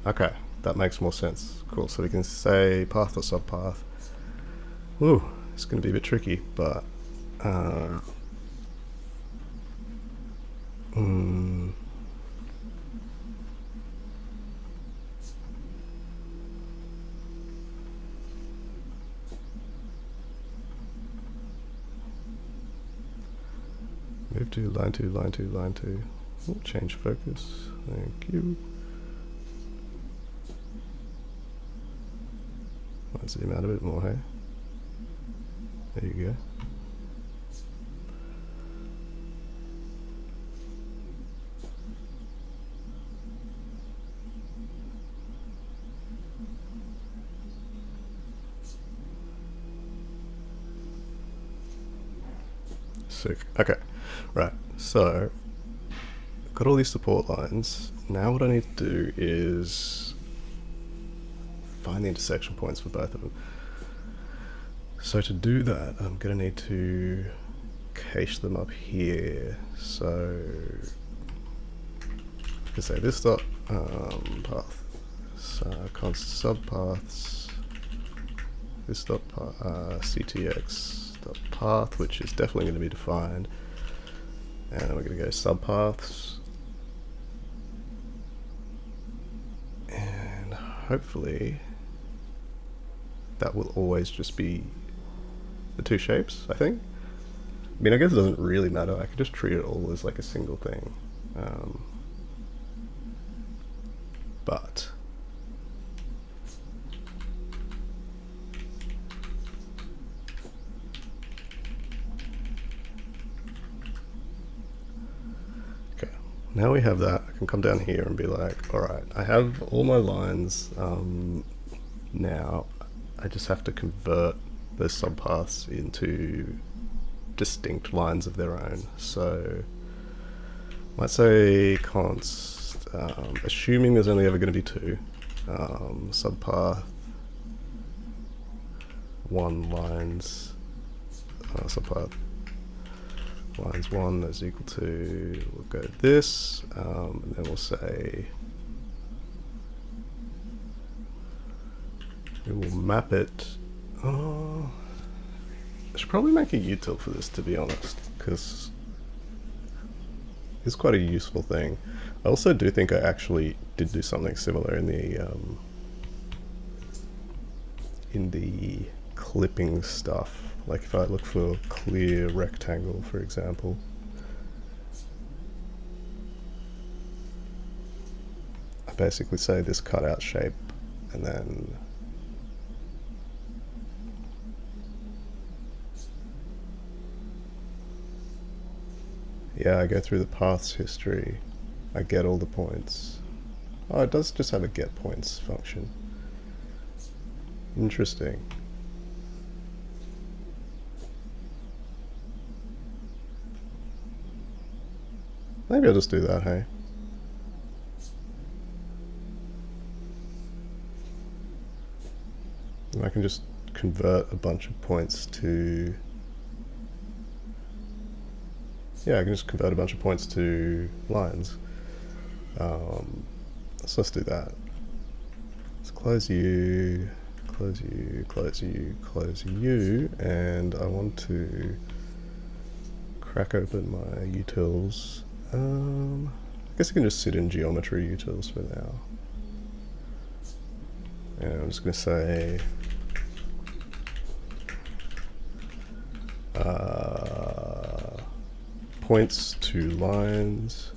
Okay, that makes more sense. Cool, so we can say path or subpath. Ooh, it's going to be a bit tricky, but... Move to line 2, line 2, line 2. Oh, change focus. Thank you. Might zoom out a bit more, hey? There you go. Sick. Okay. Right. So, got all these support lines. Now what I need to do is find the intersection points for both of them. So to do that, I'm going to need to cache them up here. So, I can say this dot path. So const subpaths. This dot ctx dot path, which is definitely going to be defined. And we're going to go subpaths. And hopefully that will always just be the two shapes, I think. I mean, I guess it doesn't really matter. I could just treat it all as like a single thing. But now we have that. I can come down here and be like, alright, I have all my lines. Now I just have to convert those subpaths into distinct lines of their own. So might say const, assuming there's only ever going to be two, subpath 1 lines, subpath lines 1 is equal to, we'll go this, and then we'll say we will map it. I should probably make a util for this, to be honest, because it's quite a useful thing. I also do think I actually did do something similar in the clipping stuff. Like if I look for clear rectangle, for example, I basically say this cutout shape, and then yeah, I go through the paths history, I get all the points. Oh, it does just have a get points function. Interesting. Maybe I'll just do that, hey? And I can just convert a bunch of points to... yeah, I can just convert a bunch of points to lines. So let's do that. Let's close you, close you, close you, close you, and I want to crack open my utils. I guess I can just sit in geometry utils for now. And I'm just going to say points to lines.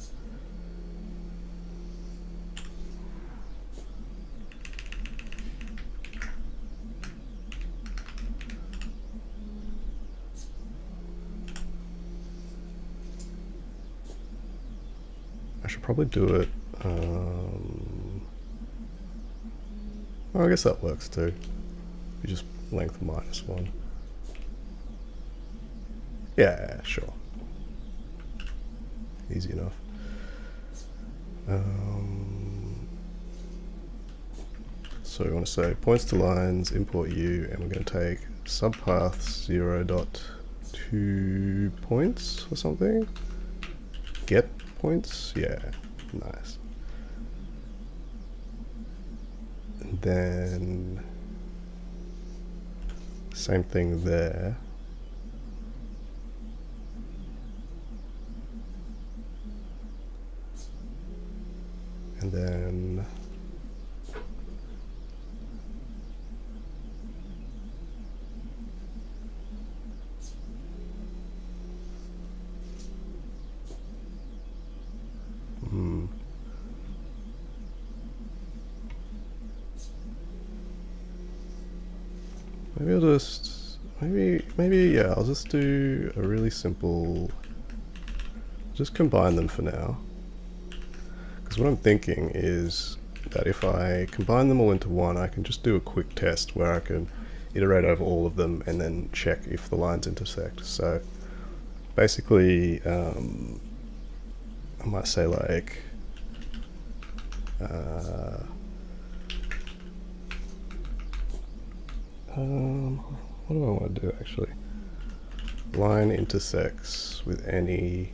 I should probably do it. Oh, I guess that works too. You just length -1. Yeah, sure. Easy enough. So we want to say points to lines, import u, and we're going to take subpath 0.2 points or something. Get points? Yeah, nice. And then same thing there. And then maybe I'll just, maybe yeah, I'll just do a really simple, just combine them for now. Because what I'm thinking is that if I combine them all into one, I can just do a quick test where I can iterate over all of them and then check if the lines intersect. So basically, I might say like, what do I want to do actually? Line intersects with any,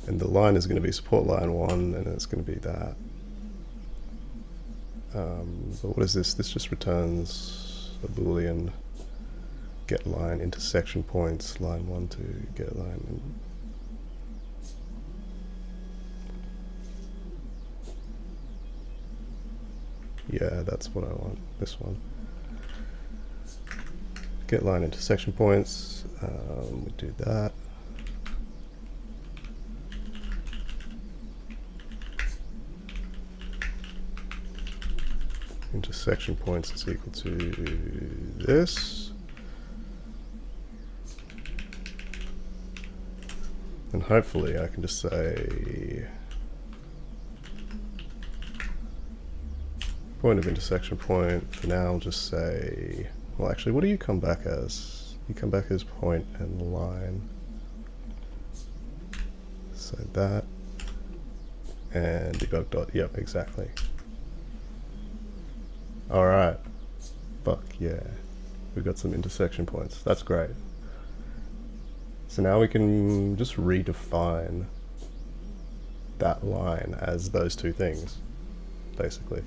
and the line is going to be support line 1, and it's going to be that. But what is this? This just returns a boolean get line intersection points line 1 to get line. Yeah, that's what I want, this one. Get line intersection points, we do that. Intersection points is equal to this. And hopefully I can just say point of intersection point. For now I'll just say, well actually what do you come back as? you come back as point and line. So that, and debug dot, yep, exactly. Alright, fuck yeah. We've got some intersection points, that's great. So now we can just redefine that line as those two things, basically.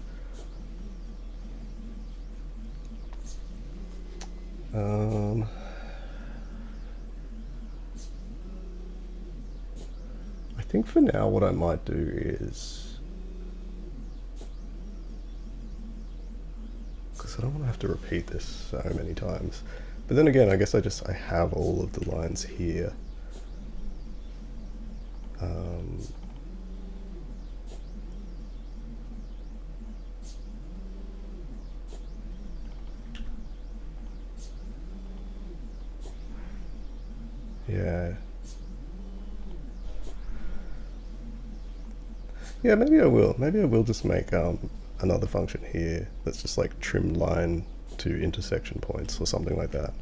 I think for now what I might do is, because I don't want to have to repeat this so many times, but then again I guess I have all of the lines here. Yeah. Yeah, maybe I will. Maybe I will just make another function here that's just like trim line to intersection points or something like that.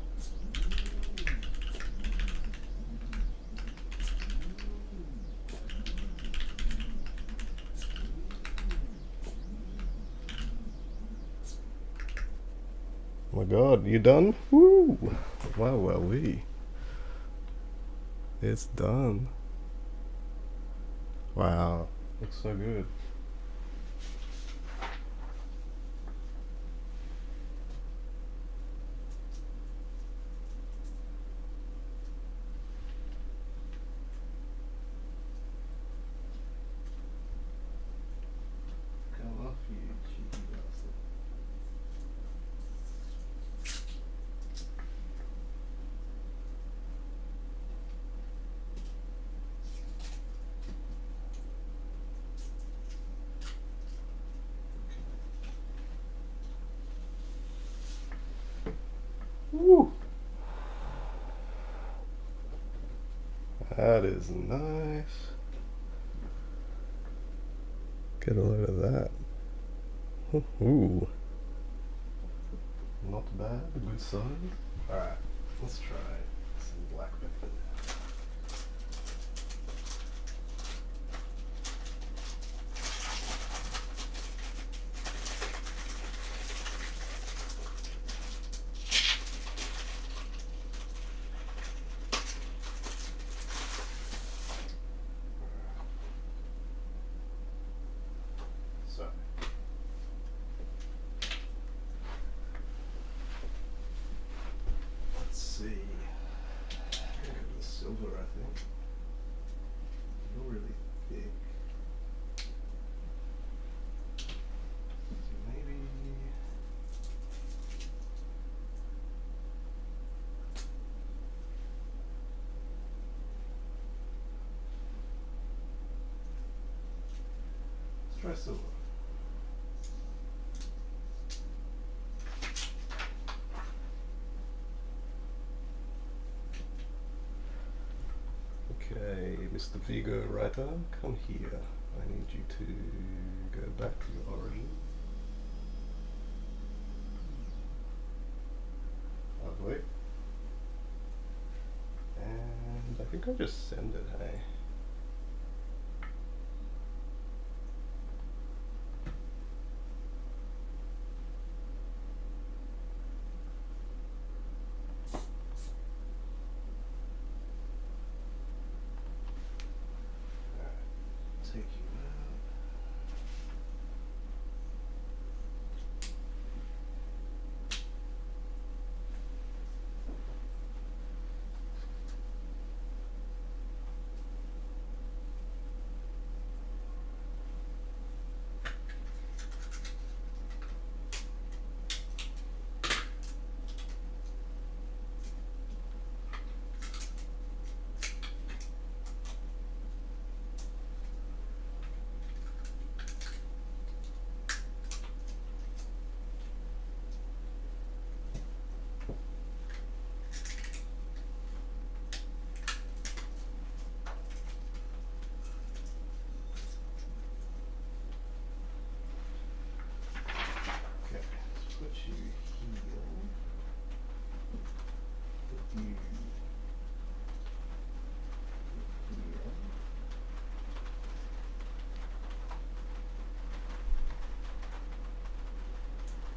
Oh my god, you done? Woo! Wow, wowee. It's done. Wow, looks so good. Come off, you cheeky bastard. Woo! That is nice. Get a load of that. Ooh. Not bad, a good size. Alright, let's try some black pepper now. So, let's see. I'm gonna go with the silver, I think. Not really thick. So maybe. Let's try silver. Okay, Mr. Vigo writer, come here. I need you to go back to your origin. Lovely. And I think I'll just send it, hey? Take you out.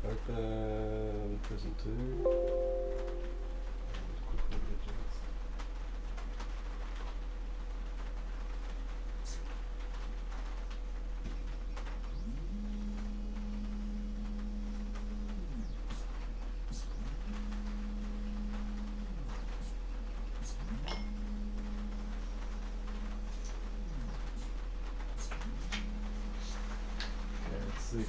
Open Prism 2. And quickly adjust. Okay, let's see.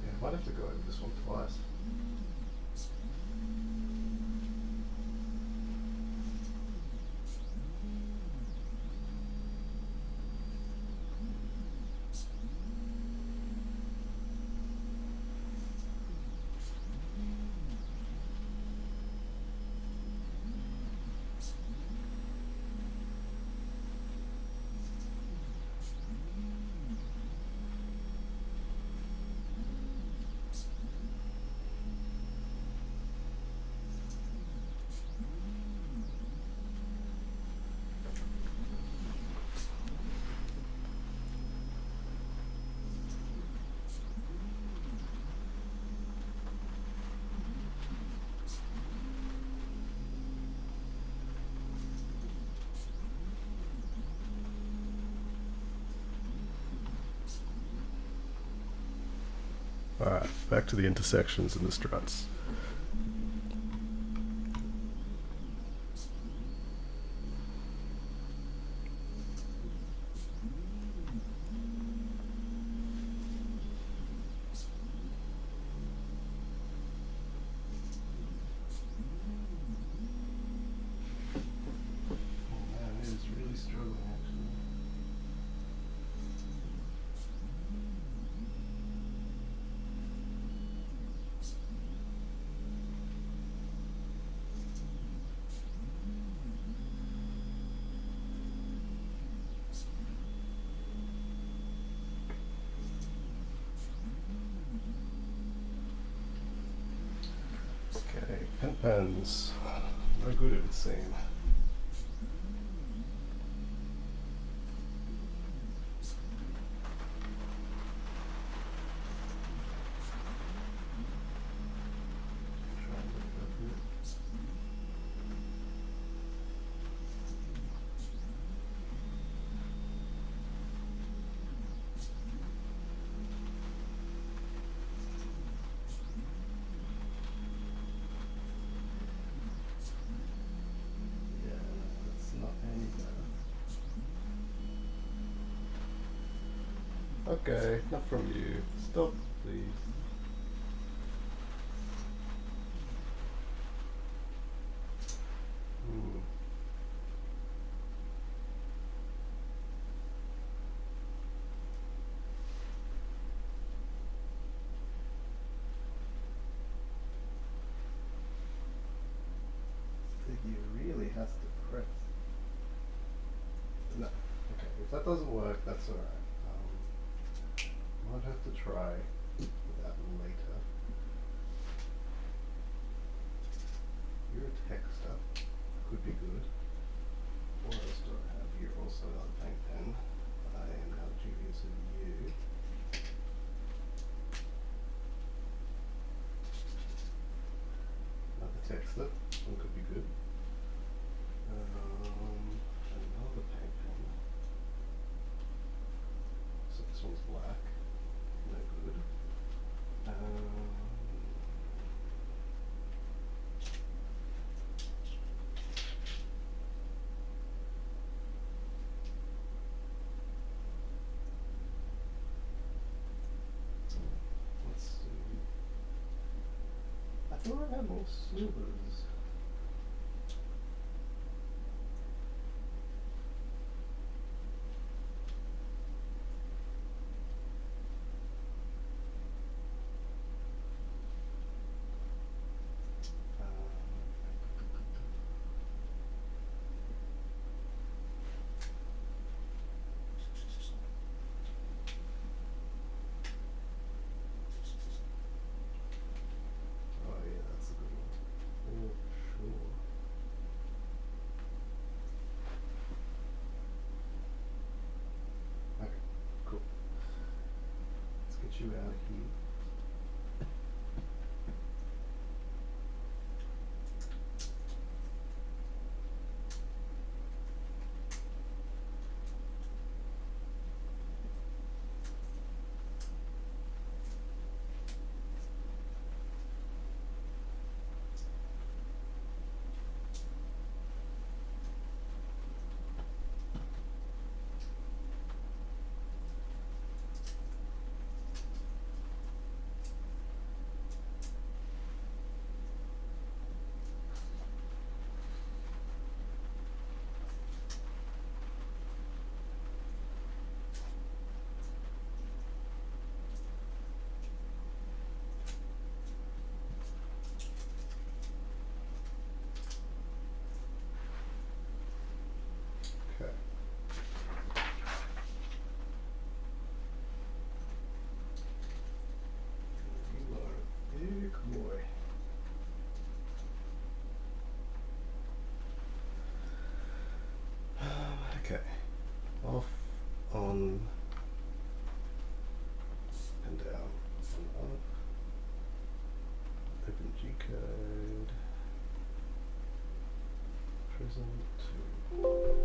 Yeah, I might have to go over this one twice. Alright, back to the intersections and the struts. Oh man, it is really struggling actually. Okay, pens. No good it would seem. Try and lift it up a bit. Yeah, that's not any better. Okay, not from you. Stop, please. Hmm. He really has to press. No. Okay, if that doesn't work, that's alright. Might have to try that later. You're a texter. Could be good. What else do I have? You're also not a paint pen. I am now dubious of you. No, mixed it. One could be good. Another paint pen. So this one's black. No good. Let's see. I thought I had more silvers. Oh yeah, that's a good one. Oh, sure. Okay, cool. Let's get you out of here. Okay. You are a big boy. Okay. Off, on, and down, and up. Open G code. Prism 2.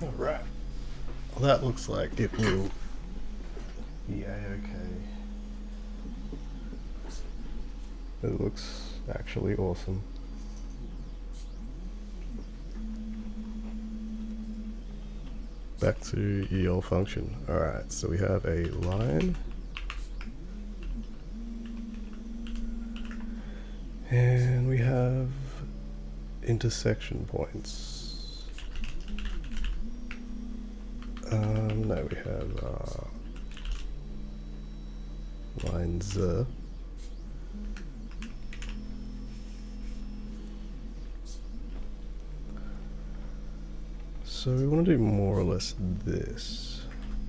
Alright. Well, that looks like it will be a-okay. It looks actually awesome. Back to EL function. Alright, so we have a line. And we have intersection points. No, we have lines. So we want to do more or less this.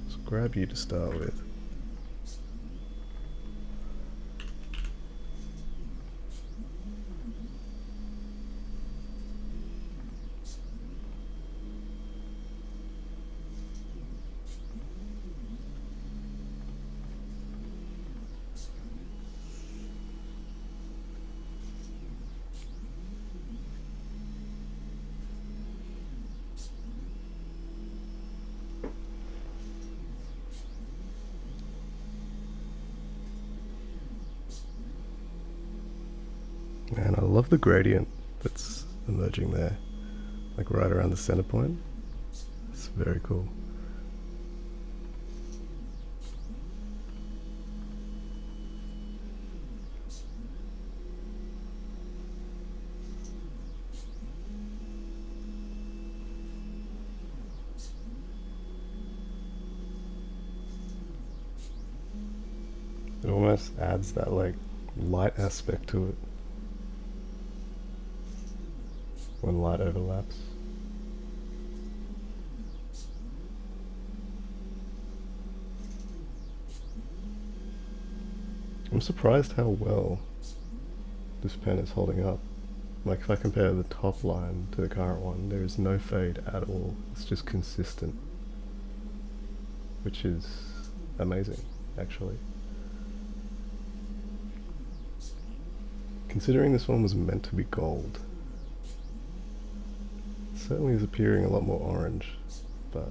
Let's grab you to start with. Man, I love the gradient that's emerging there, like right around the center point. It's very cool. It almost adds that like light aspect to it when light overlaps. I'm surprised how well this pen is holding up. Like if I compare the top line to the current one, there is no fade at all. It's just consistent, which is amazing, actually. Considering this one was meant to be gold, it certainly is appearing a lot more orange, but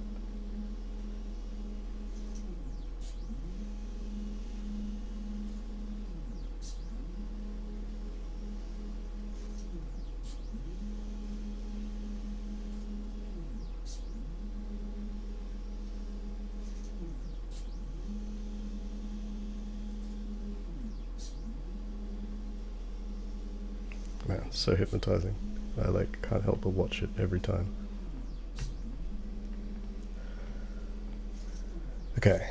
man, it's so hypnotizing. I like can't help but watch it every time. Okay,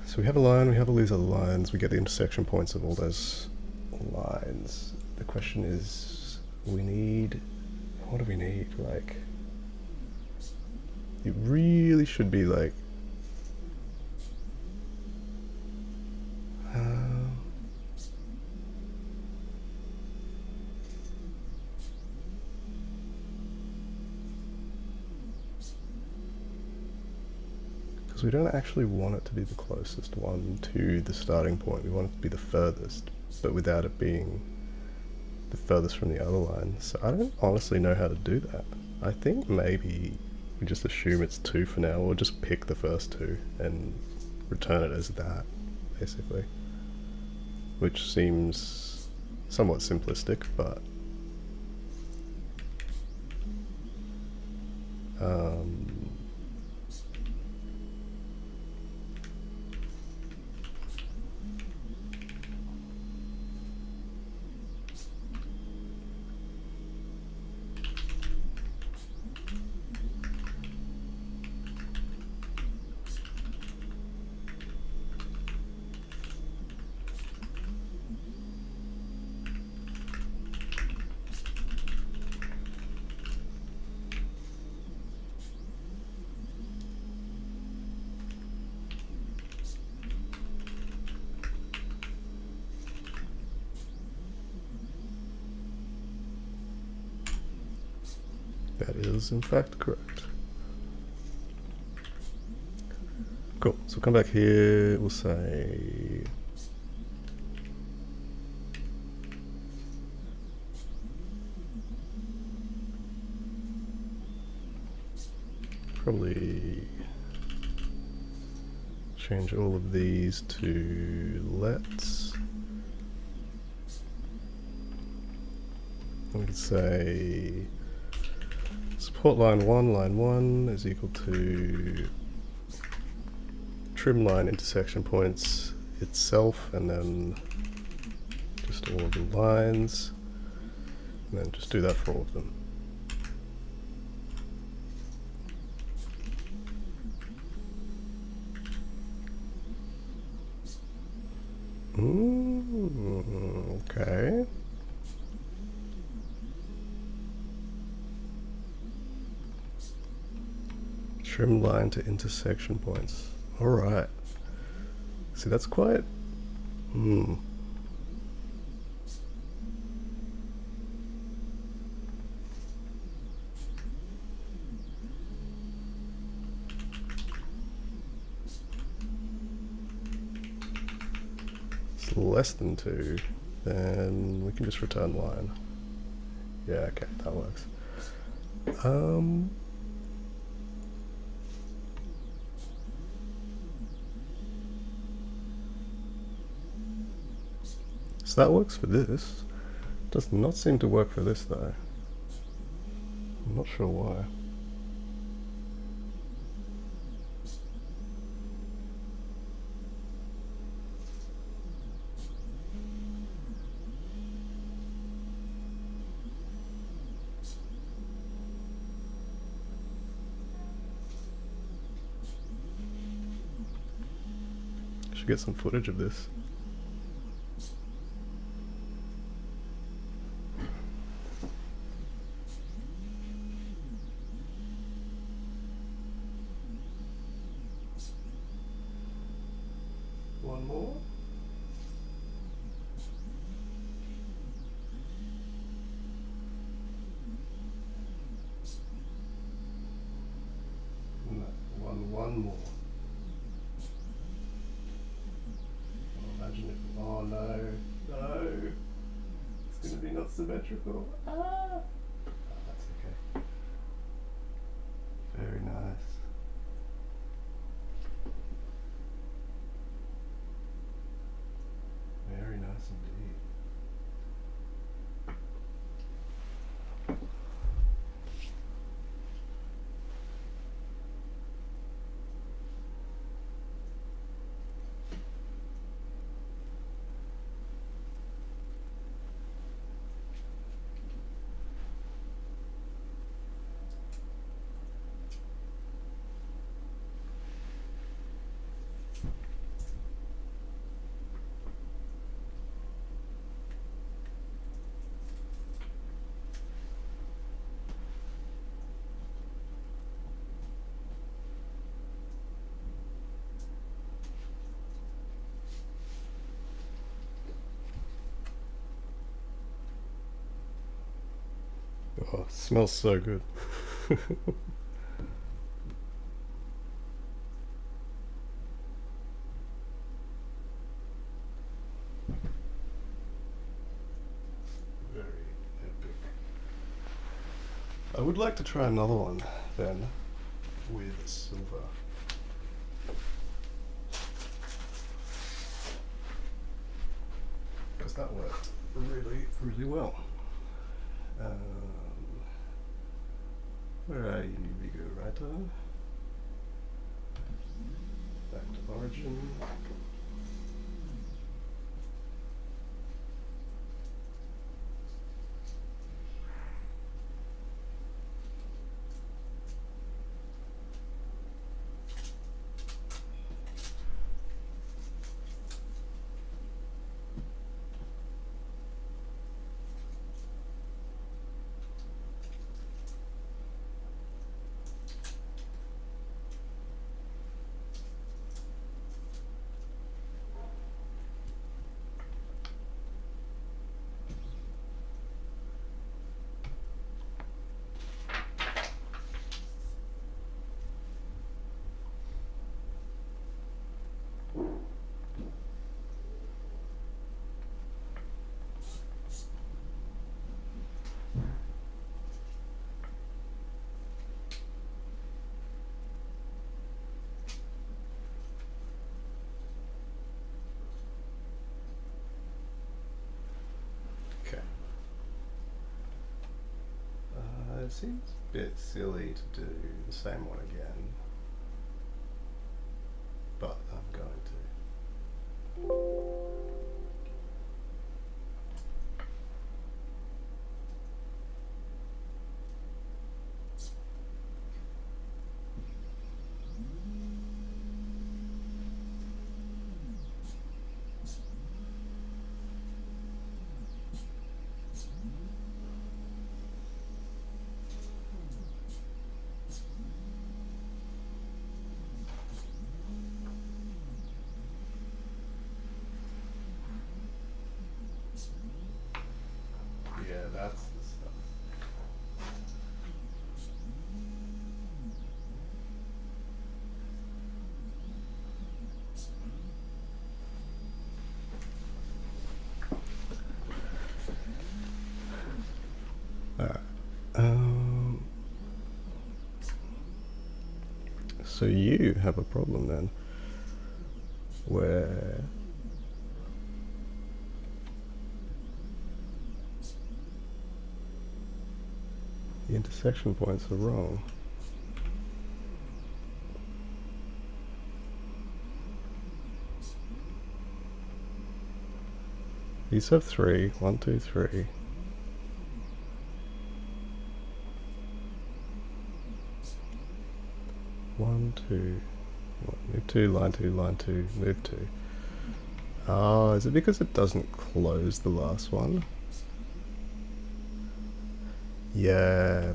so we have a line, we have all these other lines, we get the intersection points of all those lines. The question is, we need, what do we need? Like, it really should be like, because we don't actually want it to be the closest one to the starting point. We want it to be the furthest, but without it being the furthest from the other line. So I don't honestly know how to do that. I think maybe we just assume it's 2 for now, or just pick the first 2 and return it as that, basically. Which seems somewhat simplistic, but that is in fact correct. Cool, so we'll come back here, we'll say probably change all of these to lets. We could say support line 1 is equal to trim line intersection points itself, and then just all of the lines, and then just do that for all of them. Okay. Trim line to intersection points. Alright. See, that's quite... It's less than 2, then we can just return line. Yeah, okay, that works. So that works for this. Does not seem to work for this though. I'm not sure why. Should get some footage of this. One more. No, one more. Imagine if, oh no, it's going to be not symmetrical. Oh, that's okay. Very nice. Very nice indeed. Oh, it smells so good. Very epic. I would like to try another one then with silver. Because that worked really, really well. Where are you, Vigo Writer? Back to origin. it seems a bit silly to do the same one again, but I'm going to. Yeah, that's the stuff. Alright. So you have a problem then, where the intersection points are wrong. These have 3. 1, 2, 3. One, two, move 2, line 2, line 2, move 2. Oh, is it because it doesn't close the last one? Yeah.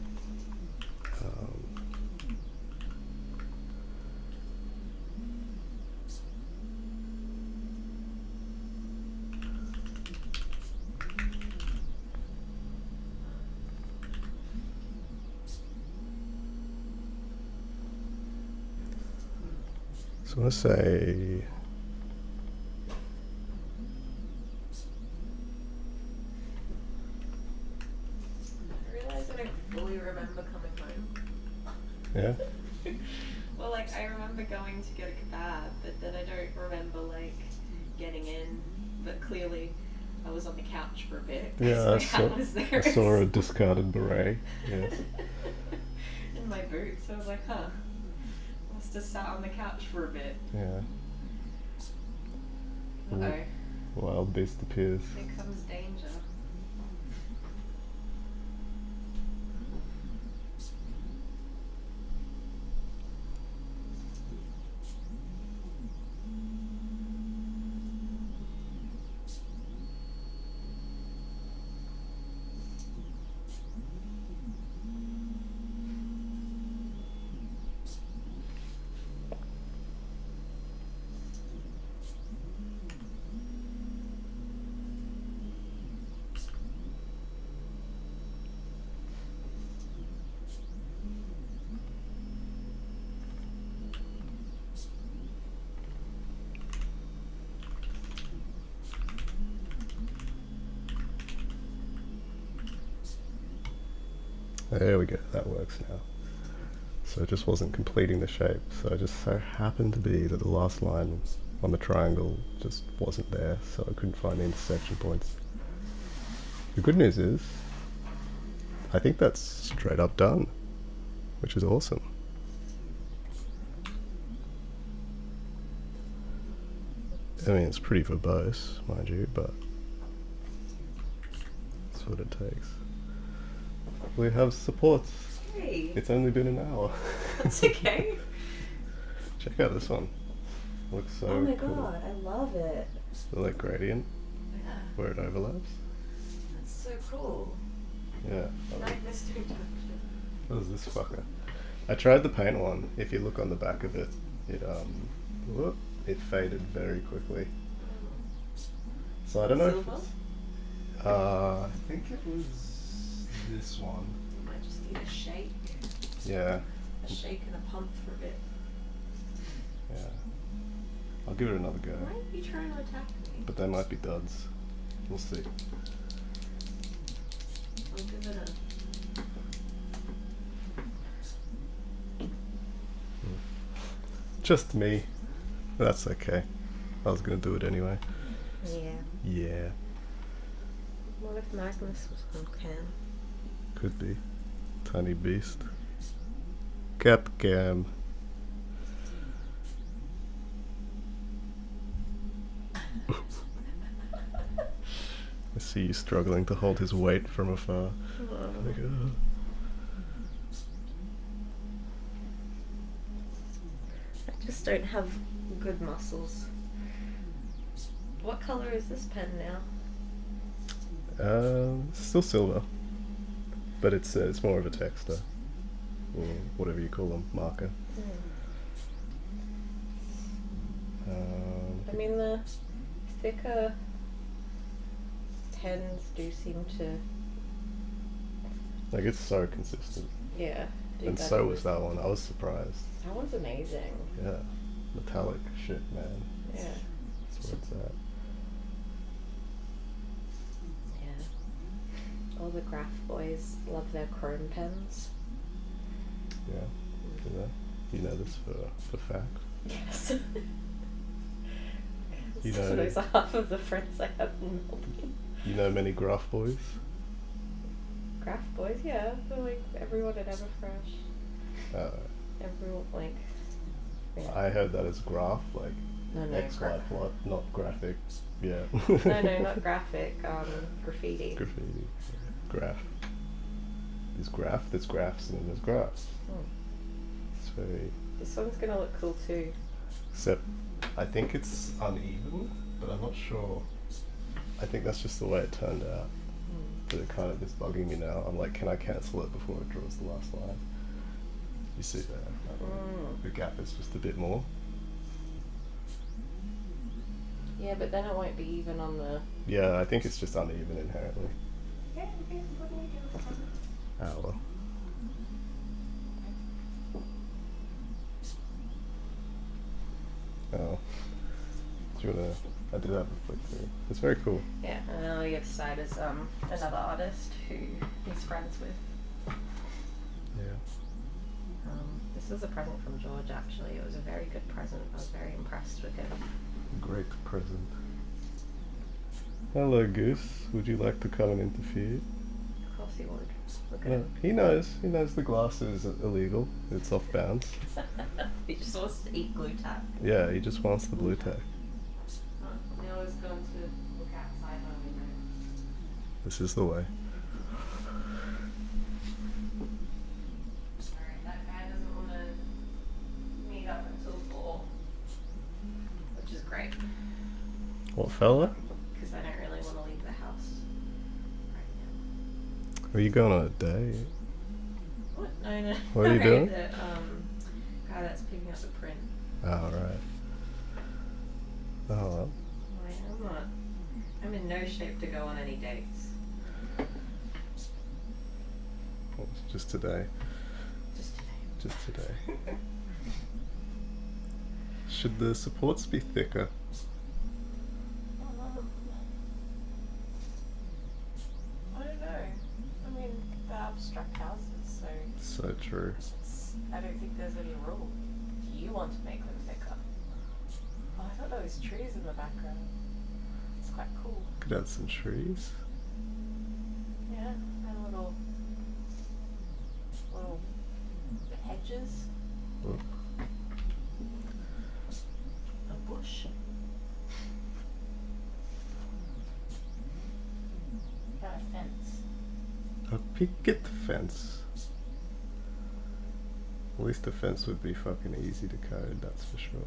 So I want to say I realise I don't fully remember coming home. yeah. Well, like, I remember going to get a kebab, but then I don't remember, like, getting in. But clearly, I was on the couch for a bit. Yeah, My I hat was there. saw a discarded beret. Yes. In my boots. I was like, huh. Must have sat on the couch for a bit. Yeah. Uh-oh. Wild beast appears. Here comes danger. There we go, that works now. So it just wasn't completing the shape, so it just so happened to be that the last line on the triangle just wasn't there, so I couldn't find the intersection points. The good news is, I think that's straight up done, which is awesome. I mean, it's pretty verbose, mind you, but that's what it takes. We have support. Hey. It's only been an hour. That's okay. Check out this one. Looks so cool. Oh my god, I love it. The like gradient Yeah. where it overlaps. That's so cool. Yeah. Magnus don't touch it. What is this fucker? I tried the paint one. If you look on the back of it, whoop, it faded very quickly. So I don't know if Silver? it's, I think it was this one. Might just need a shake. Yeah. A shake and a pump for a bit. Yeah. I'll give it another go. Why are you trying to attack me? But they might be duds. We'll see. I'll give it a... Just me. That's okay. I was gonna do it anyway. Yeah. Yeah. What if Magnus was on cam? Could be. Tiny beast. Cat cam. I see you struggling to hold his weight from afar. Like, I just don't have good muscles. What colour is this pen now? Still silver, but it's more of a texter, or whatever you call them, marker. I mean, the thicker pens do seem to... Like, it's so consistent. Yeah. And so was that one. I was surprised. That one's amazing. Yeah. Metallic shit, man. Yeah. That's where it's at. Yeah. All the graph boys love their chrome pens. Yeah. Do that. You know this for fact. Yes. You know, those are half of the friends I have in Melbourne. You know many graph boys? Graph boys, yeah. They're like everyone at Everfresh. Everyone, like... Yeah. I heard that as graph, like No, XY plot, not graphic. Yeah. no, not graphic. Graffiti. Graffiti. Graph. There's graph, there's graphs, and then there's graphs. It's very... This one's gonna look cool too. Except, I think it's uneven, but I'm not sure. I think that's just the way it turned out. But it kind of is bugging me now. I'm like, can I cancel it before it draws the last line? You see there? The gap is just a bit more. Yeah, but then it won't be even on the... Yeah, I think it's just uneven inherently. Yeah, okay, Oh well. Oh. Do you wanna... I did have a flick through. It's very cool. Yeah, and then on the other side is another artist who he's friends with. Yeah. This is a present from George, actually. It was a very good present. I was very impressed with him. Great present. Hello, Goose. Would you like to come and interfere? Of course he would. Look at No, him. he knows. He knows the glass is illegal. It's off bounds. He just wants to eat glue tack. Yeah, he just wants the blue tack. Now he's going to look outside my window. This is the way. Alright, that guy doesn't want to meet up until 4. Which is great. What fella? Because I don't really want to leave the house right now. Are you going on a date? What? No. What are you doing? The guy that's picking up the print. Oh, right. Oh, well. I'm not. I'm in no shape to go on any dates. Well, just today. Just today. Just today. Should the supports be thicker? I don't know. I mean, they're abstract houses, so So true. I don't think there's any rule. Do you want to make them thicker? Oh, I thought there was trees in the background. It's quite cool. Could add some trees. Yeah, and little hedges. Oh. A bush. Got a fence. A picket fence. At least the fence would be fucking easy to code, that's for sure.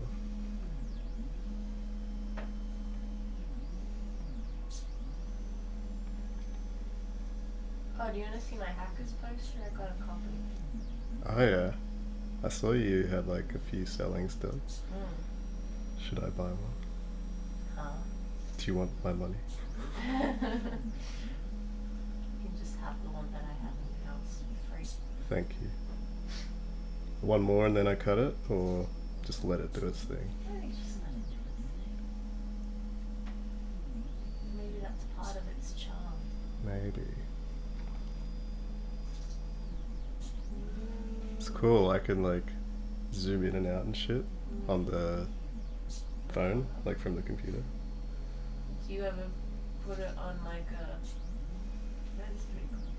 Oh, do you want to see my hackers poster? I got a copy. Oh yeah. I saw you had like a few selling still. Should I buy one? Huh? Do you want my money? You can just have the one that I have in the house for free. Thank you. One more and then I cut it, or just let it do its thing? Maybe just let it do its thing. Maybe that's part of its charm. Maybe. It's cool, I can like zoom in and out and shit on the phone, like from the computer. Do you ever put it on like a... That is pretty cool.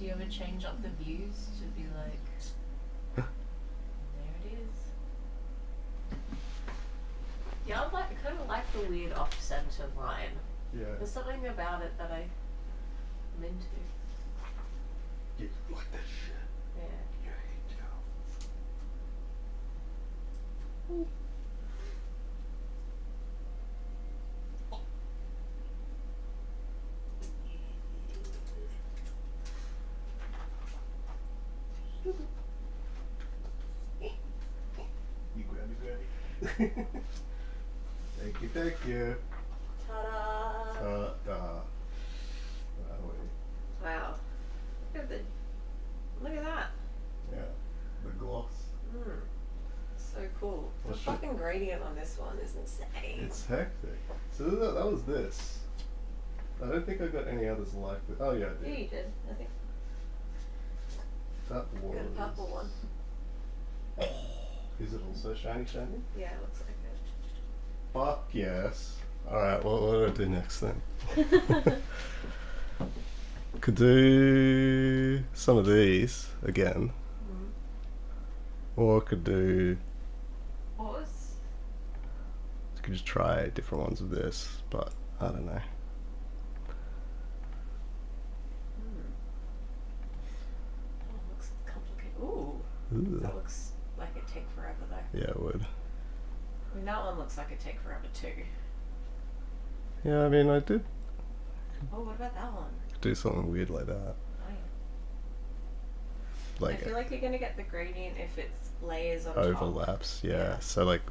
Do you ever change up the views to be like, there it is? Yeah, I kind of like the weird off-center line. Yeah. There's something about it that I'm into. You like that shit. Yeah. You hate Joe. You grabby. Thank you. Ta-da! Ta-da. Wow. Look at that. Yeah, the gloss. So cool. The What's fucking gradient on this one is insane. It's hectic. So that was this. I don't think I got any others like this. Oh yeah, I Yeah, did. you did. I think That was. got a purple one. Is it also shiny? Yeah, it looks like Fuck yes. Alright, what do I do next then? it. Could do some of these again. Or I could do. What was? I could just try different ones of this, but I don't know. Oh, it looks complicated. Ooh. Ooh. That looks like it'd take forever though. Yeah, it would. I mean, that one looks like it'd take forever too. Yeah, I mean, I did Oh, what about that one? do something weird like that. Oh, yeah. Like I feel like you're gonna get the gradient if it's layers on top. overlaps, yeah. Yeah. So, like,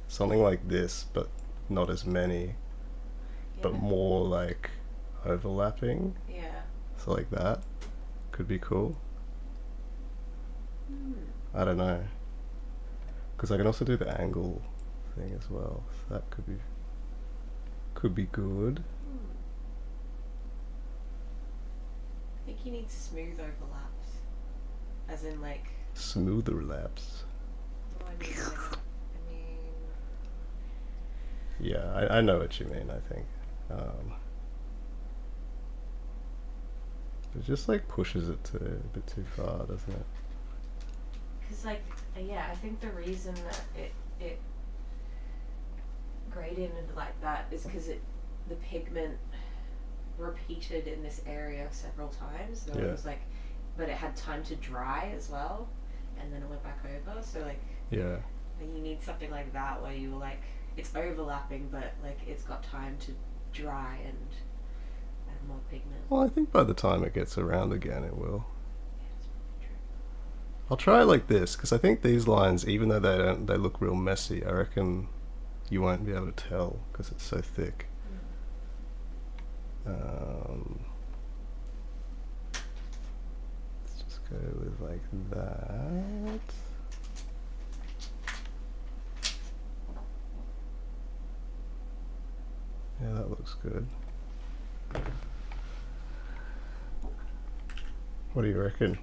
something like this, but not as many, but Yeah. more like overlapping. Yeah. So, like that could be cool. I don't know. Because I can also do the angle thing as well. So that could be good. I think you need smooth overlaps. As in, like, Smoother laps. what do I mean by that? I mean, Yeah, I know what you mean, I think. It just like pushes it to a bit too far, doesn't it? because, like, yeah, I think the reason that it gradiented like that is because the pigment repeated in this area several times. So Yeah. it was like, but it had time to dry as well, and then it went back over. So like, Yeah. you need something like that where you like it's overlapping, but like it's got time to dry and add more pigment. Well, I think by the time it gets around again, it will. Yeah, that's probably true. I'll try it like this, because I think these lines, even though they look real messy, I reckon you won't be able to tell because it's so thick. Let's just go with like that. Yeah, that looks good. What do you reckon?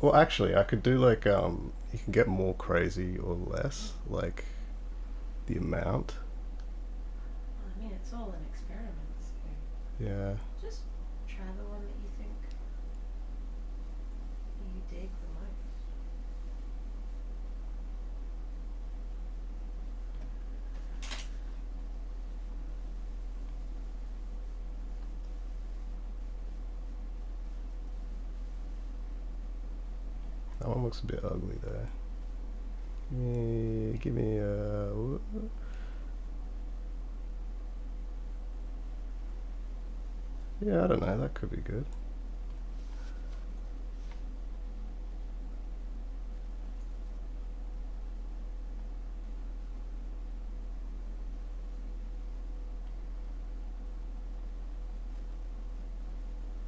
Well, actually, I could do like, you can get more crazy or less, like the amount. Well, I mean, it's all an experiment. So Yeah. just try the one that you think you dig the most. That one looks a bit ugly there. Give me yeah, I don't know, that could be good.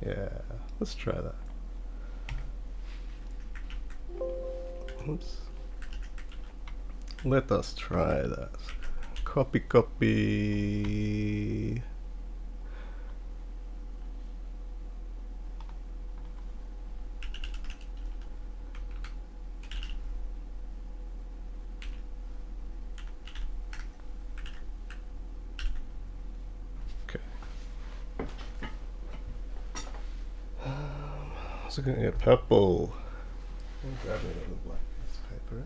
Yeah, let's try that. Oops. Let us try that. Copy. Okay. also going to get purple. I'll grab me a little black piece of paper.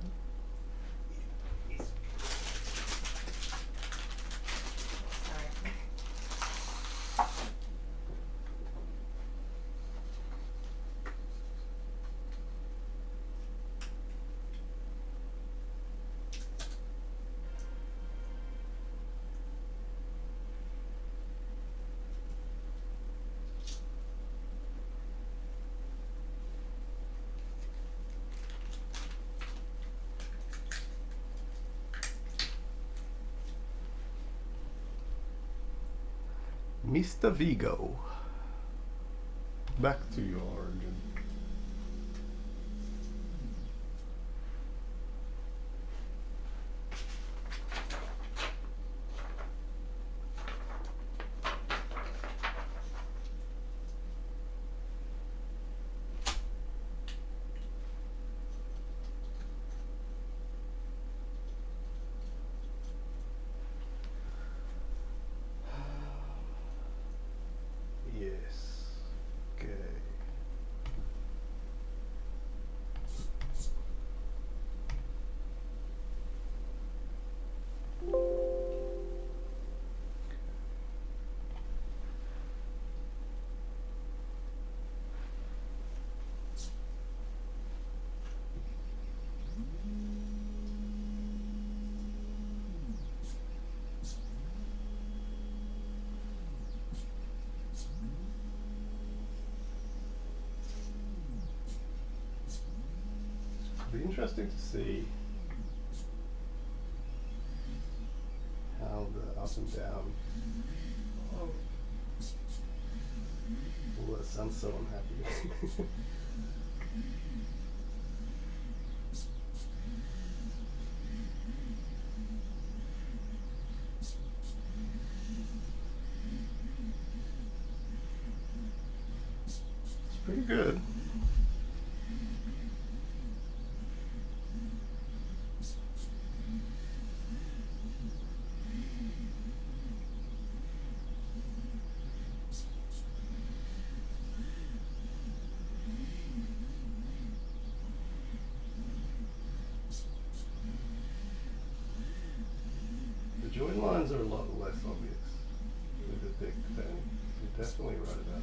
Sorry. Mr. Vigo. Back to your origin. Yes. Okay. It'll be interesting to see how the up and down. Oh, that sounds so unhappy. It's pretty good. The join lines are a lot less obvious with the thick pen. You're definitely right about that.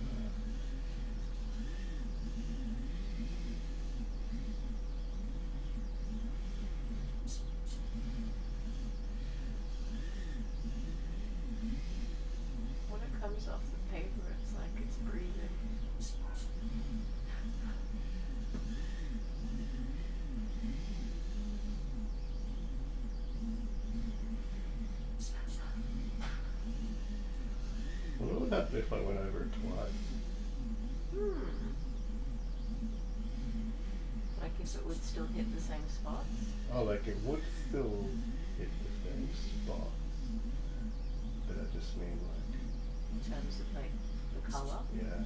When it comes off the paper, it's like it's breathing. I wonder what happened if I went over it twice. Like if it would still hit the same spots. Oh, like it would still hit the same spot. But I just mean like, In terms of like the colour. yeah.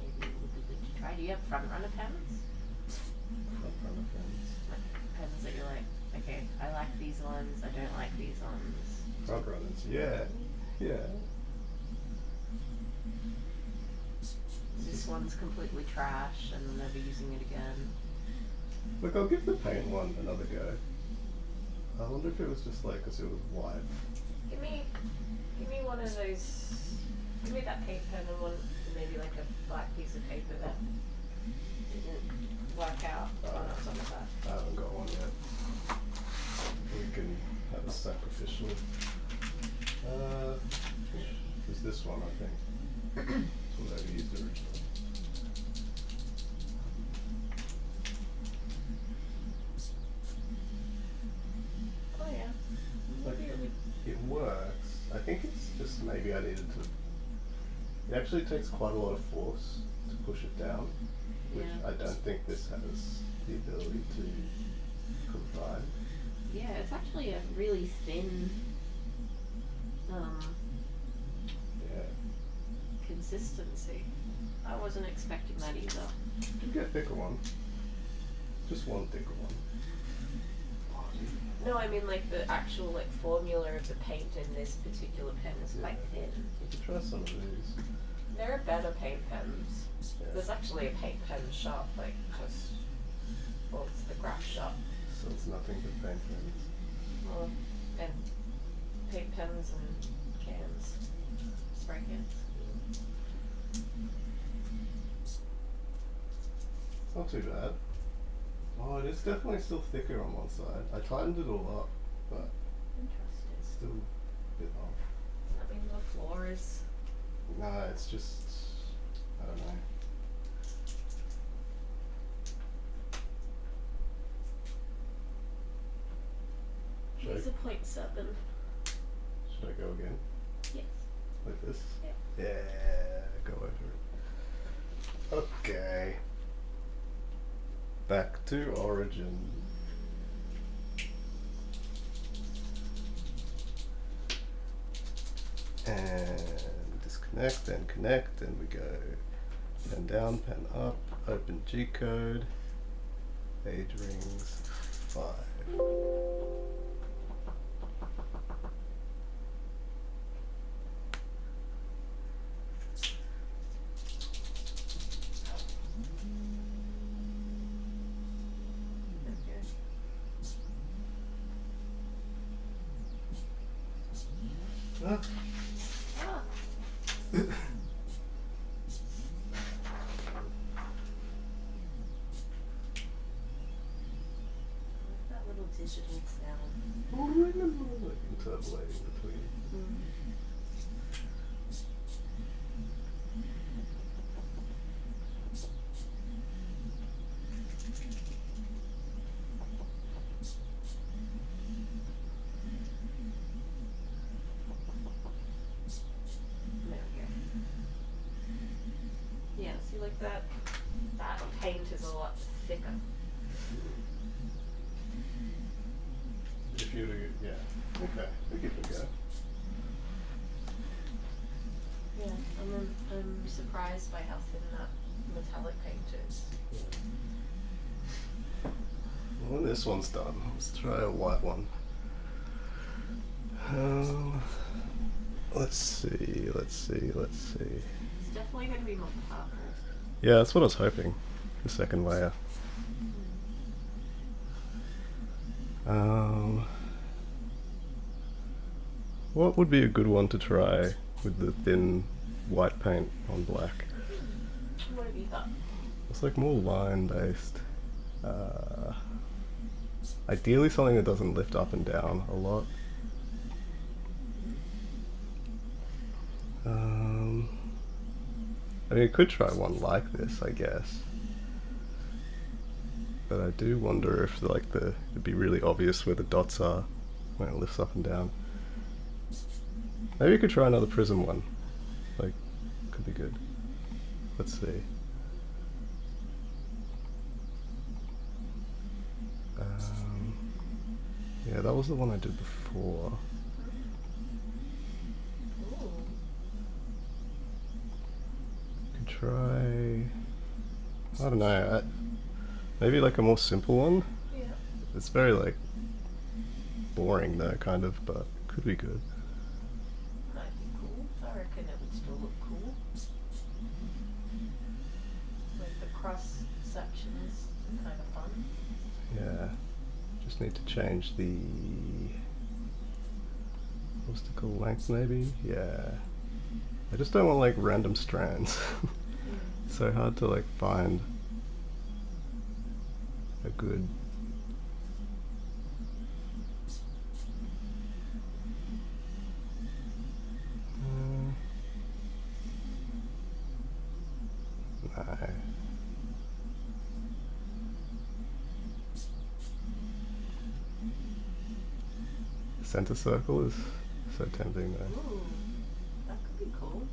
Maybe it would be good to try. Do you have front runner pens? Not from a friends. Like pens that you're like, okay, I like these ones, I don't like these ones. Front runners. Yeah. Yeah. This one's completely trash and I'm never using it again. Look, I'll give the paint one another go. I wonder if it was just like because it was white. Give me one of those. Give me that paint pen and one, maybe like a black piece of paper that didn't work out on some of that. I haven't got one yet. We can have a sacrificial. There's this one, I think. That's what I used originally. Oh yeah. Like, it works. I think it's just maybe I needed to. It actually takes quite a lot of force to push it down, which Yeah. I don't think this has the ability to provide. Yeah, it's actually a really thin Yeah. consistency. I wasn't expecting that either. You get a thicker one. Just one thicker one. No, I mean like the actual like formula of the paint in this particular pen is quite thin. You could try some of these. There are better paint pens. Yeah. There's actually a paint pen shop, like just, well, it's the craft shop. So it's nothing but paint pens. Well, and paint pens and cans, spray cans. It's not too bad. Oh, it is definitely still thicker on one side. I tightened it all up, but Interesting. it's still a bit off. Does that mean the floor is? No, it's just, I don't know. Should It's I, a 0.7. should I go again? Yes. Like this? Yeah. Yeah, go over it. Okay. Back to origin. And disconnect and connect, and we go pen down, pen up, open G code, age rings 5. Ah. Ah. That little digital sound. Interpolating between. There we go. Yeah, see like that paint is a lot thicker. If you, yeah, okay, we give it a go. Yeah, I'm surprised by how thin that metallic paint is. Well, this one's done. Let's try a white one. Let's see. It's definitely going to be more purple. Yeah, that's what I was hoping. The second layer. What would be a good one to try with the thin white paint on black? What have you thought? It's like more line based. Ideally something that doesn't lift up and down a lot. I mean, I could try one like this, I guess. But I do wonder if it'd be really obvious where the dots are when it lifts up and down. Maybe you could try another prism one. Like, could be good. Let's see. Yeah, that was the one I did before. Ooh. Could try, I don't know, maybe like a more simple one. Yeah. It's very like boring though, kind of, but could be good. Might be cool. I reckon it would still look cool. Like the cross section is kind of fun. Yeah, just need to change the obstacle length maybe. Yeah, I just don't want like random strands. It's so hard to like find a good no. Center circle is so tempting though. Ooh, that could be cool.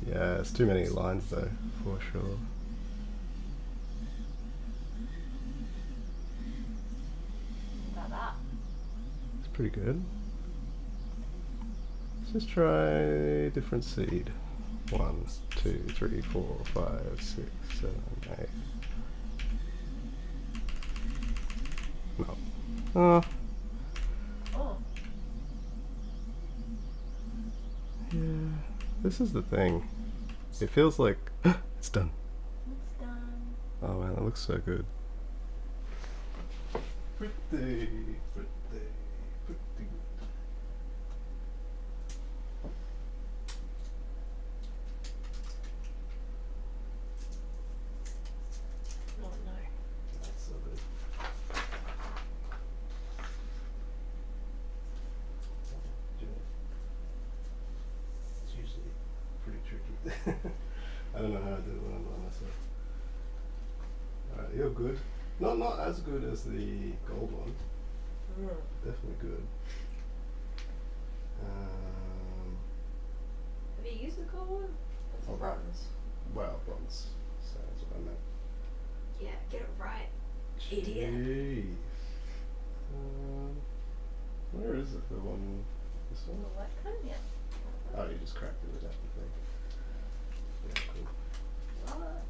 Yeah, it's too many lines though, for sure. What about that? It's pretty good. Let's just try different seed. 1, 2, 3, 4, 5, 6, 7, 8. Oh, Oh. yeah. This is the thing. It feels like it's done. It's done. Oh man, that looks so good. Pretty, pretty, pretty. Oh no. That's so good. It's usually pretty tricky. I don't know how to do it when I'm by myself. Alright, you're good. Not as good as the gold one. Definitely good. Have you used the gold one? That's Oh. bronze. Well, bronze. So that's what I meant. Yeah, get it right. Idiot. Jeez. Where is it? The one. This The one? white pen? Yeah. Oh, you just cracked it with that thing. Yeah, cool. What?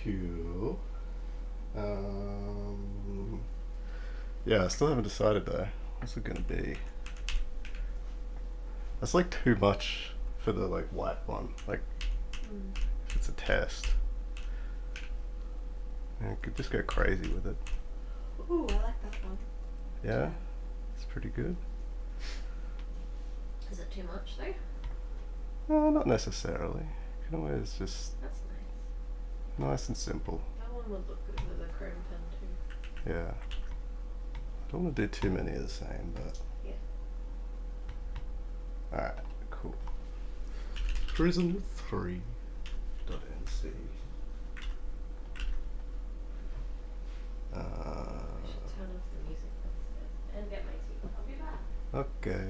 Cool. Yeah, I still haven't decided though. What's it gonna be? That's like too much for the like white one. Like, if it's a test. I could just go crazy with it. Ooh, I like that one. Yeah, it's pretty good. Is it too much though? Not necessarily. You can always just That's nice. nice and simple. That one would look good with a chrome pen too. Yeah. Don't want to do too many of the same, but Yeah. alright, cool. Prism 3.nc. I should turn off the music instead and get my tea. I'll be back. Okay.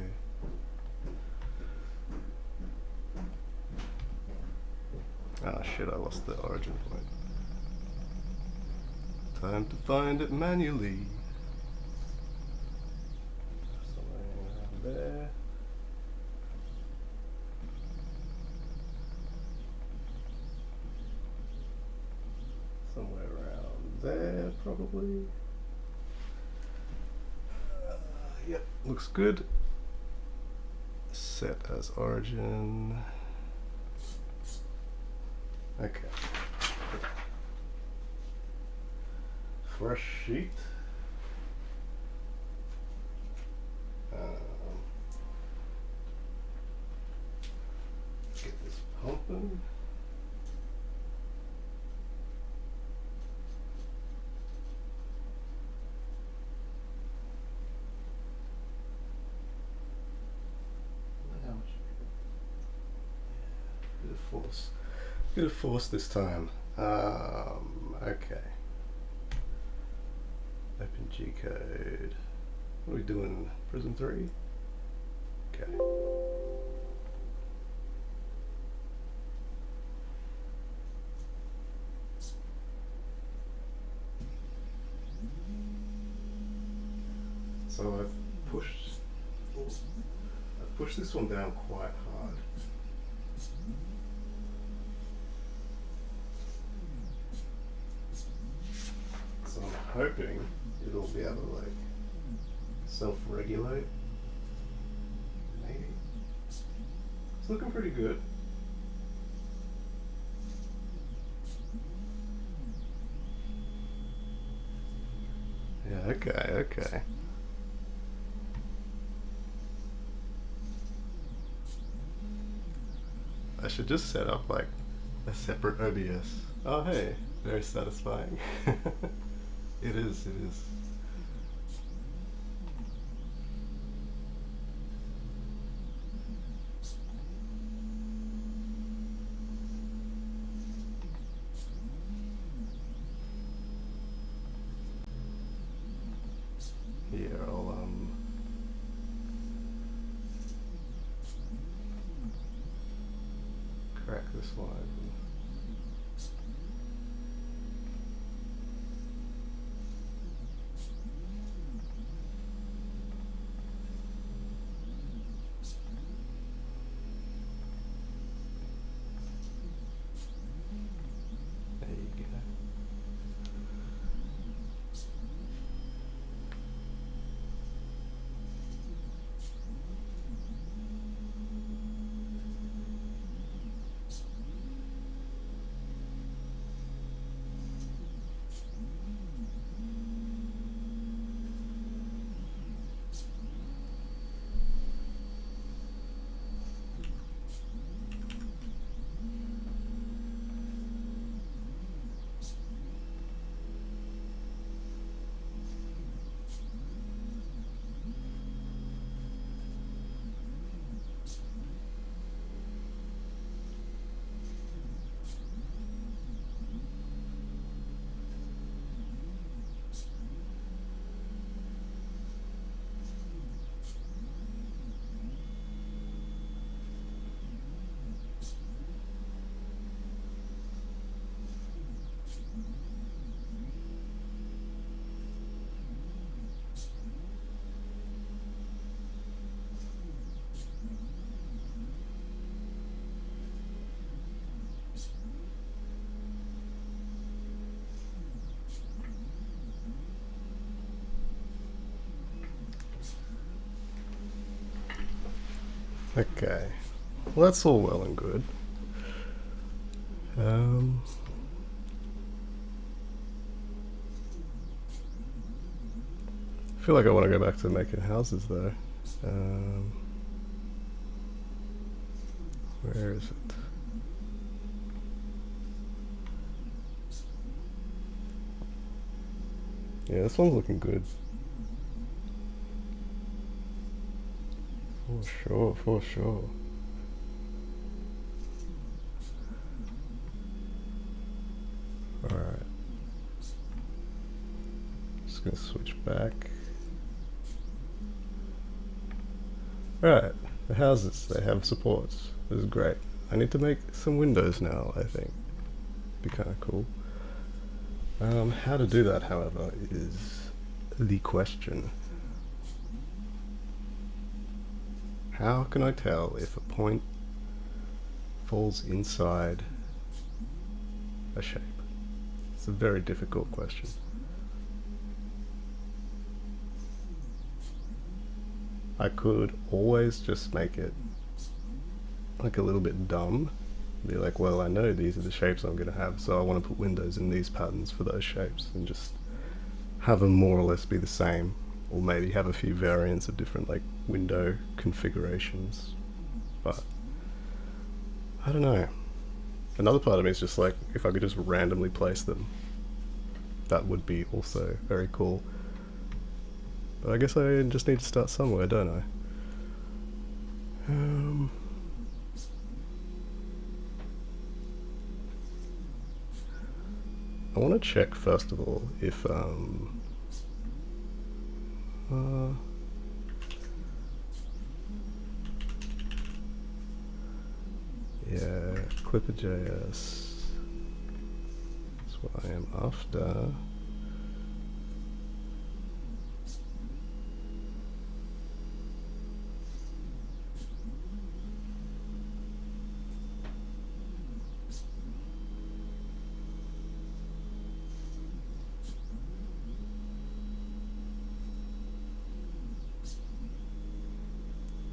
Ah shit, I lost the origin point. Time to find it manually. Somewhere around there. Somewhere around there, probably. Yep, looks good. Set as origin. Okay. Fresh sheet. Get this pumping. How much? Yeah, bit of force. Bit of force this time. Okay. Open G code. What are we doing? Prism 3? Okay. So I've pushed this one down quite hard. So I'm hoping it'll be able to like self-regulate. Maybe. It's looking pretty good. Yeah, okay. I should just set up like a separate OBS. Oh hey, very satisfying. It is. Here, I'll crack this one open. Okay. Well, that's all well and good. Um, I feel like I want to go back to making houses though. Um, where is it? Yeah, this one's looking good. For sure, for sure. Alright. Just gonna switch back. Alright, the houses, they have supports. This is great. I need to make some windows now, I think. Be kinda cool. How to do that, however, is the question. How can I tell if a point falls inside a shape? It's a very difficult question. I could always just make it like a little bit dumb. Be like, well, I know these are the shapes I'm going to have, so I want to put windows in these patterns for those shapes, and just have them more or less be the same, or maybe have a few variants of different like window configurations. But I don't know. Another part of me is just like, if I could just randomly place them, that would be also very cool. But I guess I just need to start somewhere, don't I? I want to check first of all if yeah, Clipper.js. That's what I am after.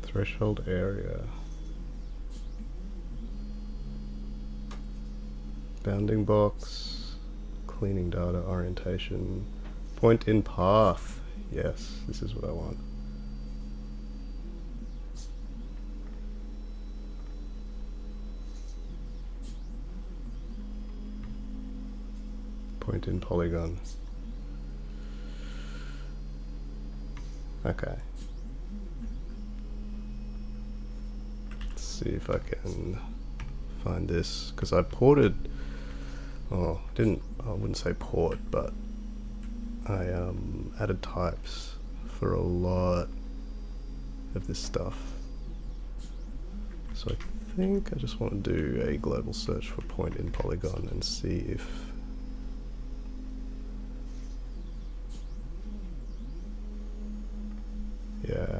Threshold area. Bounding box. Cleaning data orientation. Point in path. Yes, this is what I want. Point in polygon. Okay. Let's see if I can find this, because I ported, oh, I wouldn't say port, but I added types for a lot of this stuff. So I think I just want to do a global search for point in polygon and see if yeah.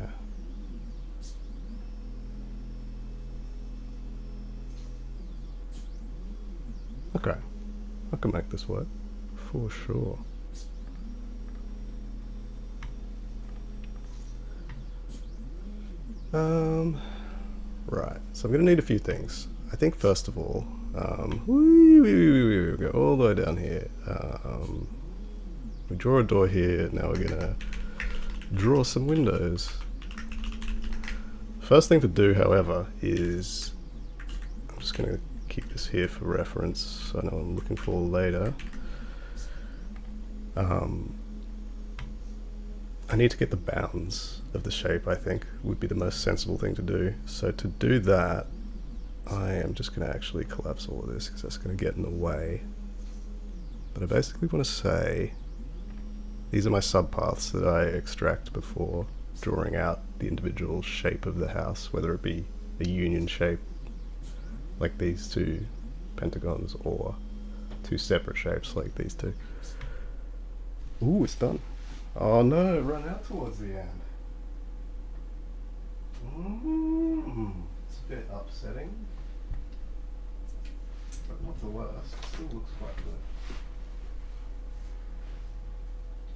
Okay, I can make this work for sure. Right, so I'm going to need a few things. I think first of all, we go all the way down here. We draw a door here, now we're going to draw some windows. First thing to do, however, is I'm just going to keep this here for reference, so I know what I'm looking for later. I need to get the bounds of the shape, I think, would be the most sensible thing to do. So to do that, I am just going to actually collapse all of this, because that's going to get in the way. But I basically want to say, these are my subpaths that I extract before drawing out the individual shape of the house, whether it be a union shape, like these two pentagons, or two separate shapes like these two. Ooh, it's done. Oh no, it ran out towards the end. It's a bit upsetting, but not the worst. It still looks quite good.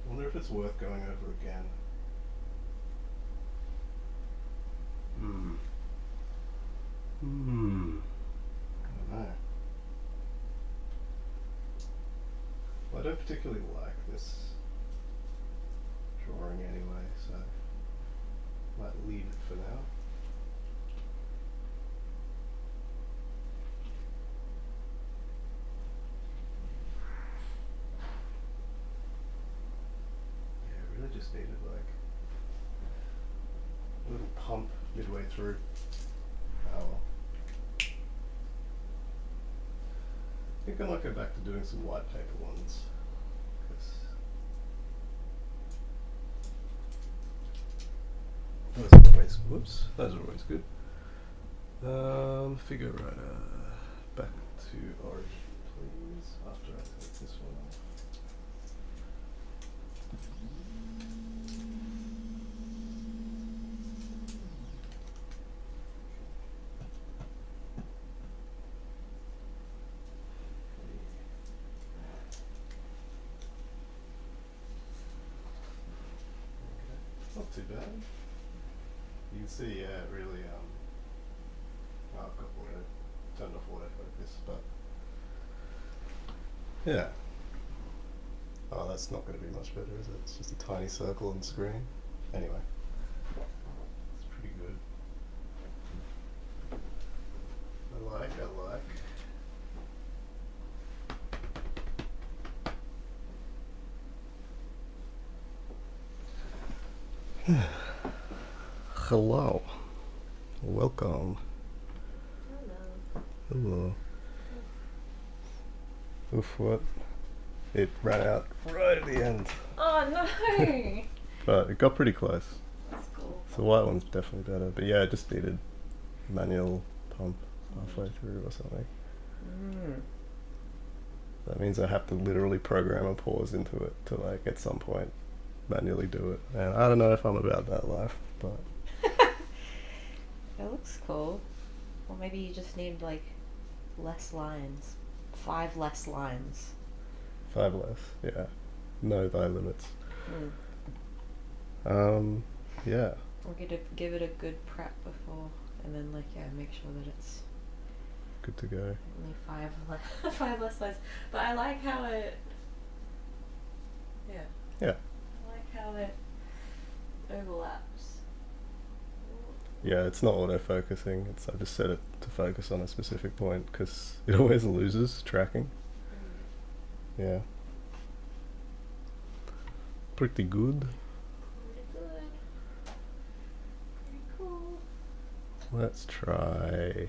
I wonder if it's worth going over again. don't particularly like this drawing anyway, so might leave it for now. Yeah, it really just needed like a little pump midway through. Oh well. I think I might go back to doing some white paper ones. Those are always, whoops, those are always good. Figure writer, back to origin, please, after I take this one off. Okay, not too bad. You can see, yeah, it really, well, I've got turned off autofocus, but yeah. Oh, that's not going to be much better, is it? It's just a tiny circle on the screen. Anyway, it's pretty good. I like. Hello. Welcome. Hello. Oof, what? It ran out right at the end. Oh no! But it got pretty close. That's cool. So the white one's definitely better. But yeah, it just needed manual pump halfway through or something. That means I have to literally program a pause into it to like at some point manually do it. And I don't know if I'm about that life, but It looks cool. Or maybe you just need like less lines. 5 less lines. 5 less, yeah. Know thy limits. Yeah. Or give it a good prep before, and then like make sure that it's Good to go. only 5 less lines. But I like how it. Yeah. Yeah. I like how it overlaps. Yeah, it's not auto-focusing. I just set it to focus on a specific point because it always loses tracking. Yeah. Pretty good. Pretty good. Pretty cool. Let's try.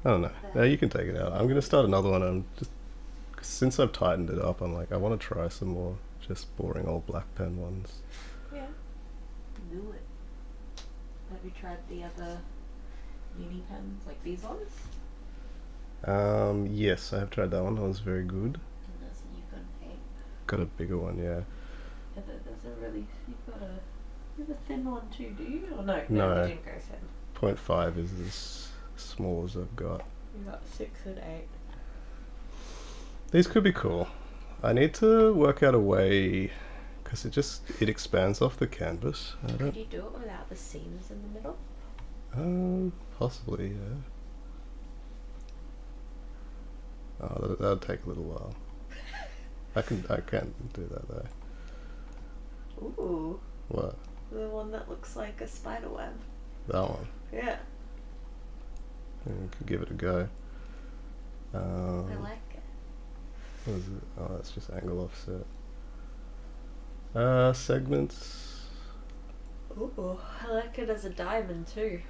I don't know. No, you can take it out. I'm gonna start another one. I'm just since I've tightened it up, I'm like I want to try some more just boring old black pen ones. Yeah. Do it. Have you tried the other uni pens, like these ones? Yes, I have tried that one. That was very good. And there's a Yukon paint. Got a bigger one, yeah. Yeah, there's a really, you have a thin one too, do you? Or no, No. you didn't go thin. 0.5 is as small as I've got. You got 6 and 8. These could be cool. I need to work out a way because it expands off the canvas. Could you do it without the seams in the middle? Possibly, yeah. Oh, that'll take a little while. I can do that though. Ooh, What? the one that looks like a spider web. That one. Yeah. Yeah, we could give it a go. I like it. What is it? Oh, that's just angle offset. Segments. Ooh, I like it as a diamond too.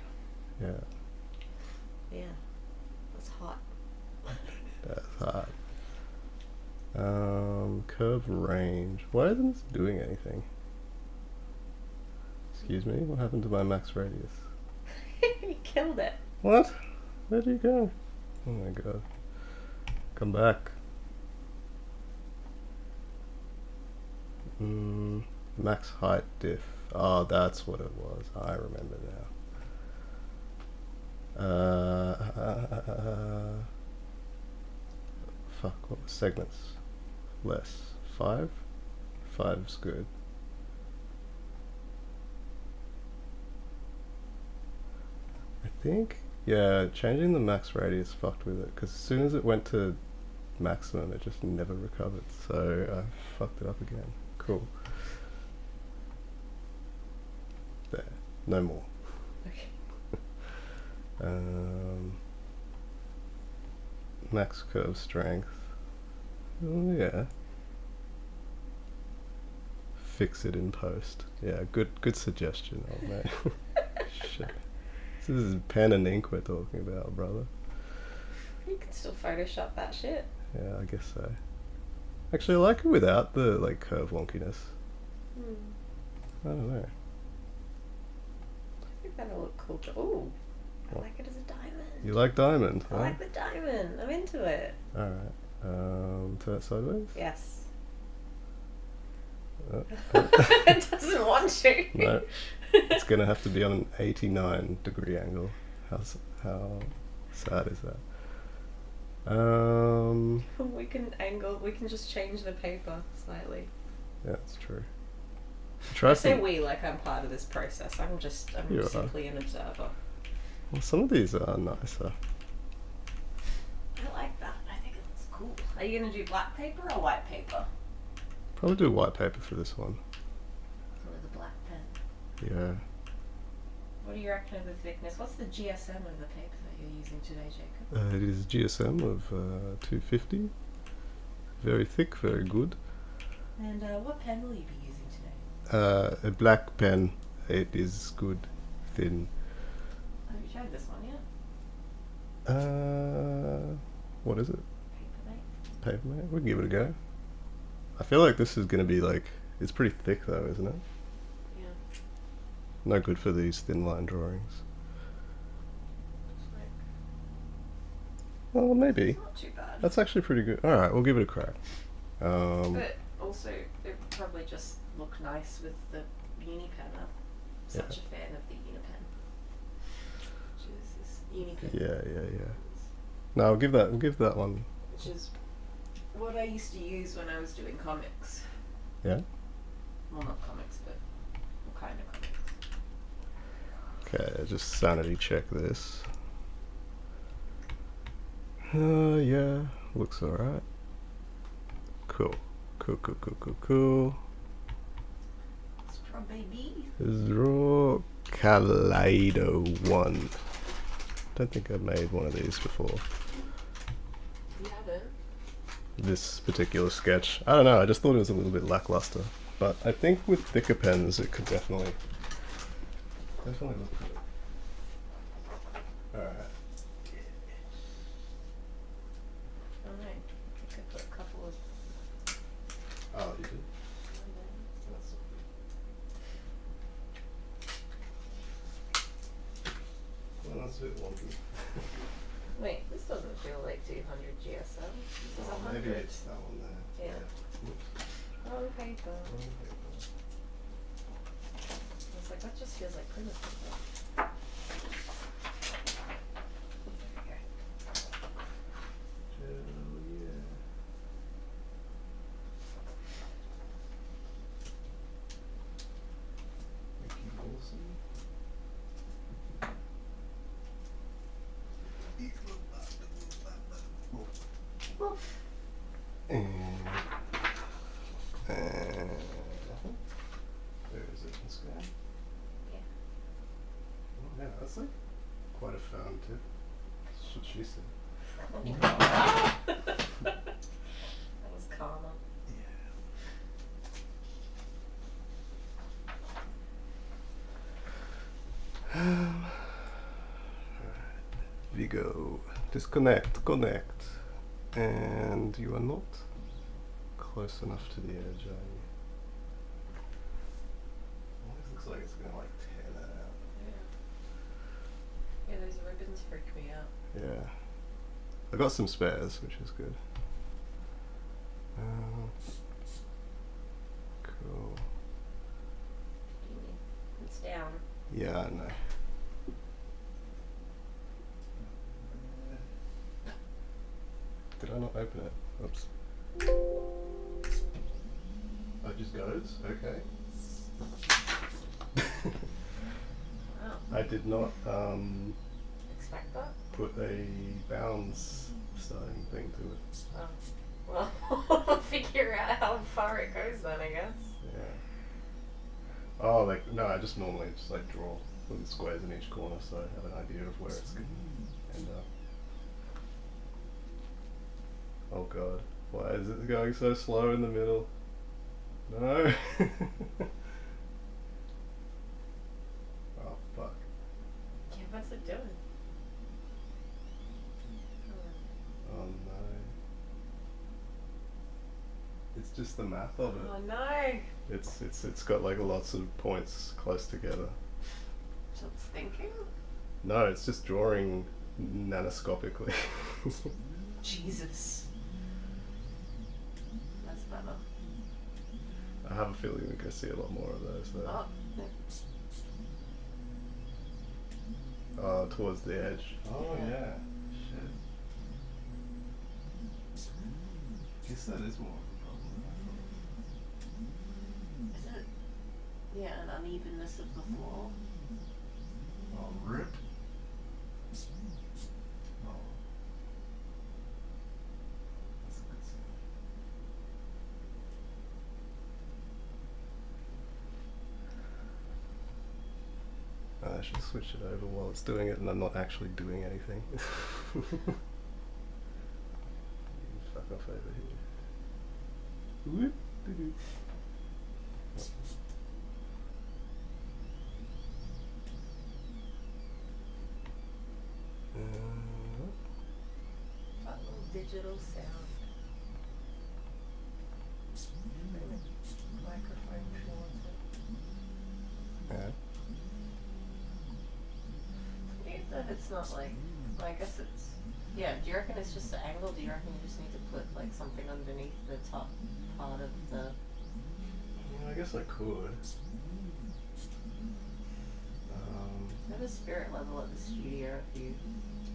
Yeah, Yeah, that's hot. that's hot. Curve range. Why isn't this doing anything? Excuse me, what happened to my max radius? You killed it. What? Where'd you go? Oh my god. Come back. Max height diff. Oh, that's what it was. I remember now. Fuck, what was segments? Less. 5? 5's good. I think Yeah, changing the max radius fucked with it, because as soon as it went to maximum, it just never recovered. So I fucked it up again. Cool. There. No more. Okay. Max curve strength. Oh yeah. Fix it in post. Yeah, good suggestion, old man. Shit. This is pen and ink we're talking about, brother. You can still Photoshop that shit. Yeah, I guess so. Actually, I like it without the like curve wonkiness. I don't know. I think that'll look cool. Ooh, I like it as a diamond. You like diamond? I like the diamond. I'm into it. All right. Turn it sideways. Yes. Oh. It doesn't want to. No. It's gonna have to be on an 89-degree angle. How sad is that? We can just change the paper slightly. Yeah, that's true. Try I say some. we like I'm part of this process. I'm You are. simply an observer. Well, some of these are nicer. I like that. I think it looks cool. Are you gonna do black paper or white paper? Probably do white paper for this one. With a black pen. Yeah. What do you reckon of the thickness? What's the GSM of the paper that you're using today, Jacob? It is GSM of 250. Very thick, very good. And what pen will you be using today? A black pen. It is good, thin. Have you tried this one yet? What is it? Paper mate. Papermate? We can give it a go. I feel like this is going to be like, it's pretty thick though, isn't it? Yeah. No good for these thin line drawings. It's like, Well, maybe. it's not too bad. That's actually pretty good. Alright, we'll give it a crack. But also, it would probably just look nice with the uni pen. I'm such a fan of the Unipen. Which is this Unipen. Yeah. No, we'll give that one. Which is what I used to use when I was doing comics. Yeah? Well, not comics, but what kind of comics? Okay, just sanity check this. Yeah, looks alright. Cool. Straw baby. Draw Kaleido 1. Don't think I've made one of these before. You haven't? This particular sketch. I don't know, I just thought it was a little bit lackluster. But I think with thicker pens it could definitely look good. Alright. Alright. I could put a couple of. Oh, you did? That's well, that's a bit wonky. Wait, this doesn't feel like 200 GSM. This is 100. Maybe it's that one there. Yeah. Wrong paper. It's like, that just feels like printer paper. Where is it? This guy? Yeah. Oh, yeah, that's like quite a firm tip. That's what she said. That was karma. Yeah. Vigo, disconnect, connect. And you are not close enough to the edge, are you? Always looks like it's gonna like tear that out. Yeah, those ribbons freak me out. Yeah. I got some spares, which is good. Cool. It's down. Yeah, I know. Did I not open it? Oops. Oh, it just goes? Okay. Wow. I did not expect that. put a bounds starting thing to it. Oh. Well, we'll figure out how far it goes then, I guess. Yeah. Oh, like, no, I just normally just like draw little squares in each corner so I have an idea of where it's going to end up. Oh god, why is it going so slow in the middle? No! Oh fuck. Yeah, what's it doing? Oh no. It's just the math of it. Oh no! It's got like lots of points close together. So it's thinking? No, it's just drawing nanoscopically. Jesus. That's better. I have a feeling we're gonna see a lot more of those though. Oh, Oh, towards the edge. Oh yeah. Shit. Guess that is more of a problem than I is it? Yeah, an unevenness of the floor. thought. Oh, rip. Oh. That's a good sign. I should switch it over while it's doing it and I'm not actually doing anything. You fuck off over here. Whoop, doo-doo. That little digital sound. Bring the microphone towards it. Yeah. Weird that it's not like, well, I guess it's, yeah, do you reckon it's just the angle? Do you reckon you just need to put like something underneath the top part of the, Yeah, I guess I could. I have a spirit level at the studio if you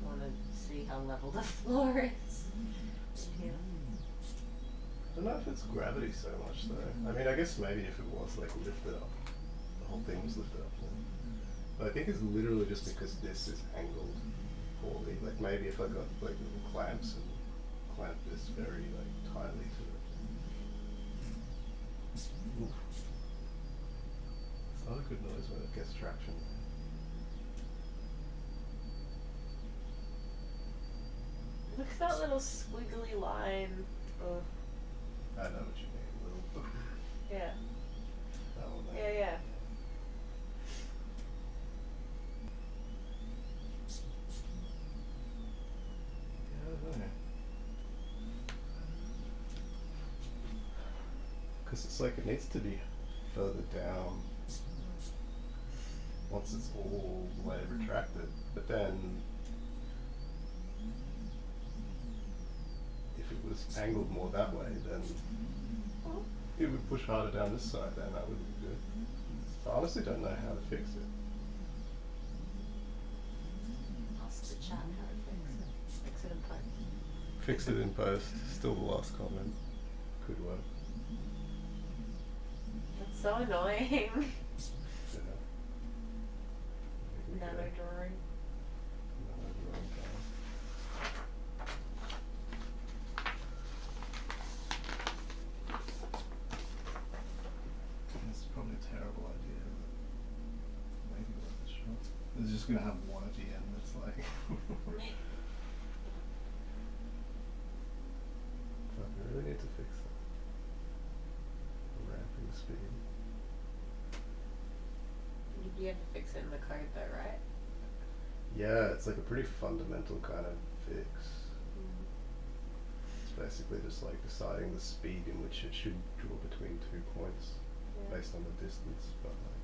want to see how level the floor is. Yeah. I don't know if it's gravity so much though. I mean, I guess maybe if it was like lifted up, the whole thing was lifted up. But I think it's literally just because this is angled poorly. Like maybe if I got like little clamps and clamped this very like tightly to it. Oof. It's not a good noise when it gets traction. Look at that little squiggly line. Oh, I know what you mean, little. yeah. That one Yeah, there. yeah. Yeah, I don't know. Because it's like it needs to be further down once it's all the way retracted. But then if it was angled more that way, then it would push harder down this side, then that would be good. I honestly don't know how to fix it. Ask the chat how to fix it. Fix it in post. Fix it in post, still the last comment. Could work. That's so annoying. Yeah. Nano drawing. It's probably a terrible idea, but maybe worth a shot. It's just gonna have one at the end that's like fuck, I really need to fix that. Ramping speed. You'd be able to fix it in the code though, right? Yeah, it's like a pretty fundamental kind of fix. It's basically just like deciding the speed in which it should draw between 2 points Yeah. based on the distance, but like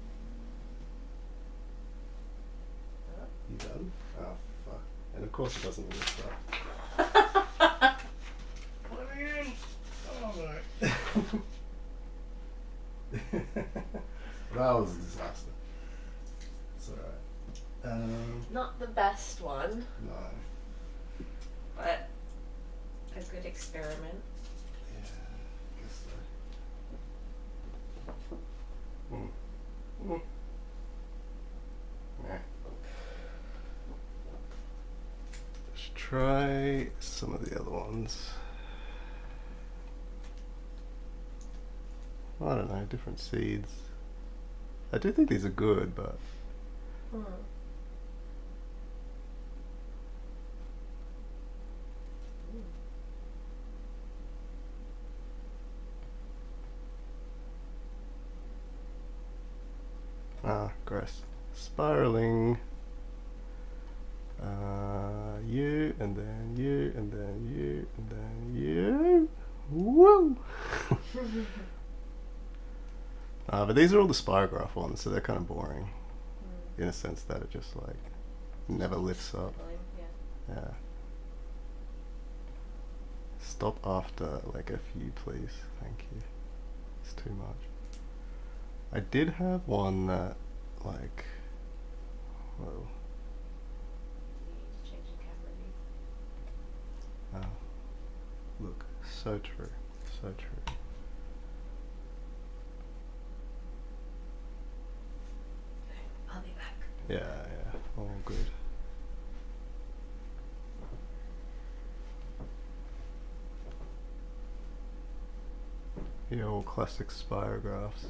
Oh. you done? Oh fuck. And of course it doesn't lift up. Let me in! Oh no. That was a disaster. It's alright. Not the best one, No. but a good experiment. Yeah, I guess so. Nah. try some of the other ones. I don't know, different seeds. I do think these are good, but Hmm. gross. Spiraling. You, and then you, and then you, and then you. Woo! But these are all the spirograph ones, so they're kind of boring in a sense that it just like never lifts up. Yeah. Yeah. Stop after like a few, please. Thank you. It's too much. I did have one that like, whoa. You need to change the camera view. Look, so true, so true. I'll be back. Yeah, all good. The old classic spirographs.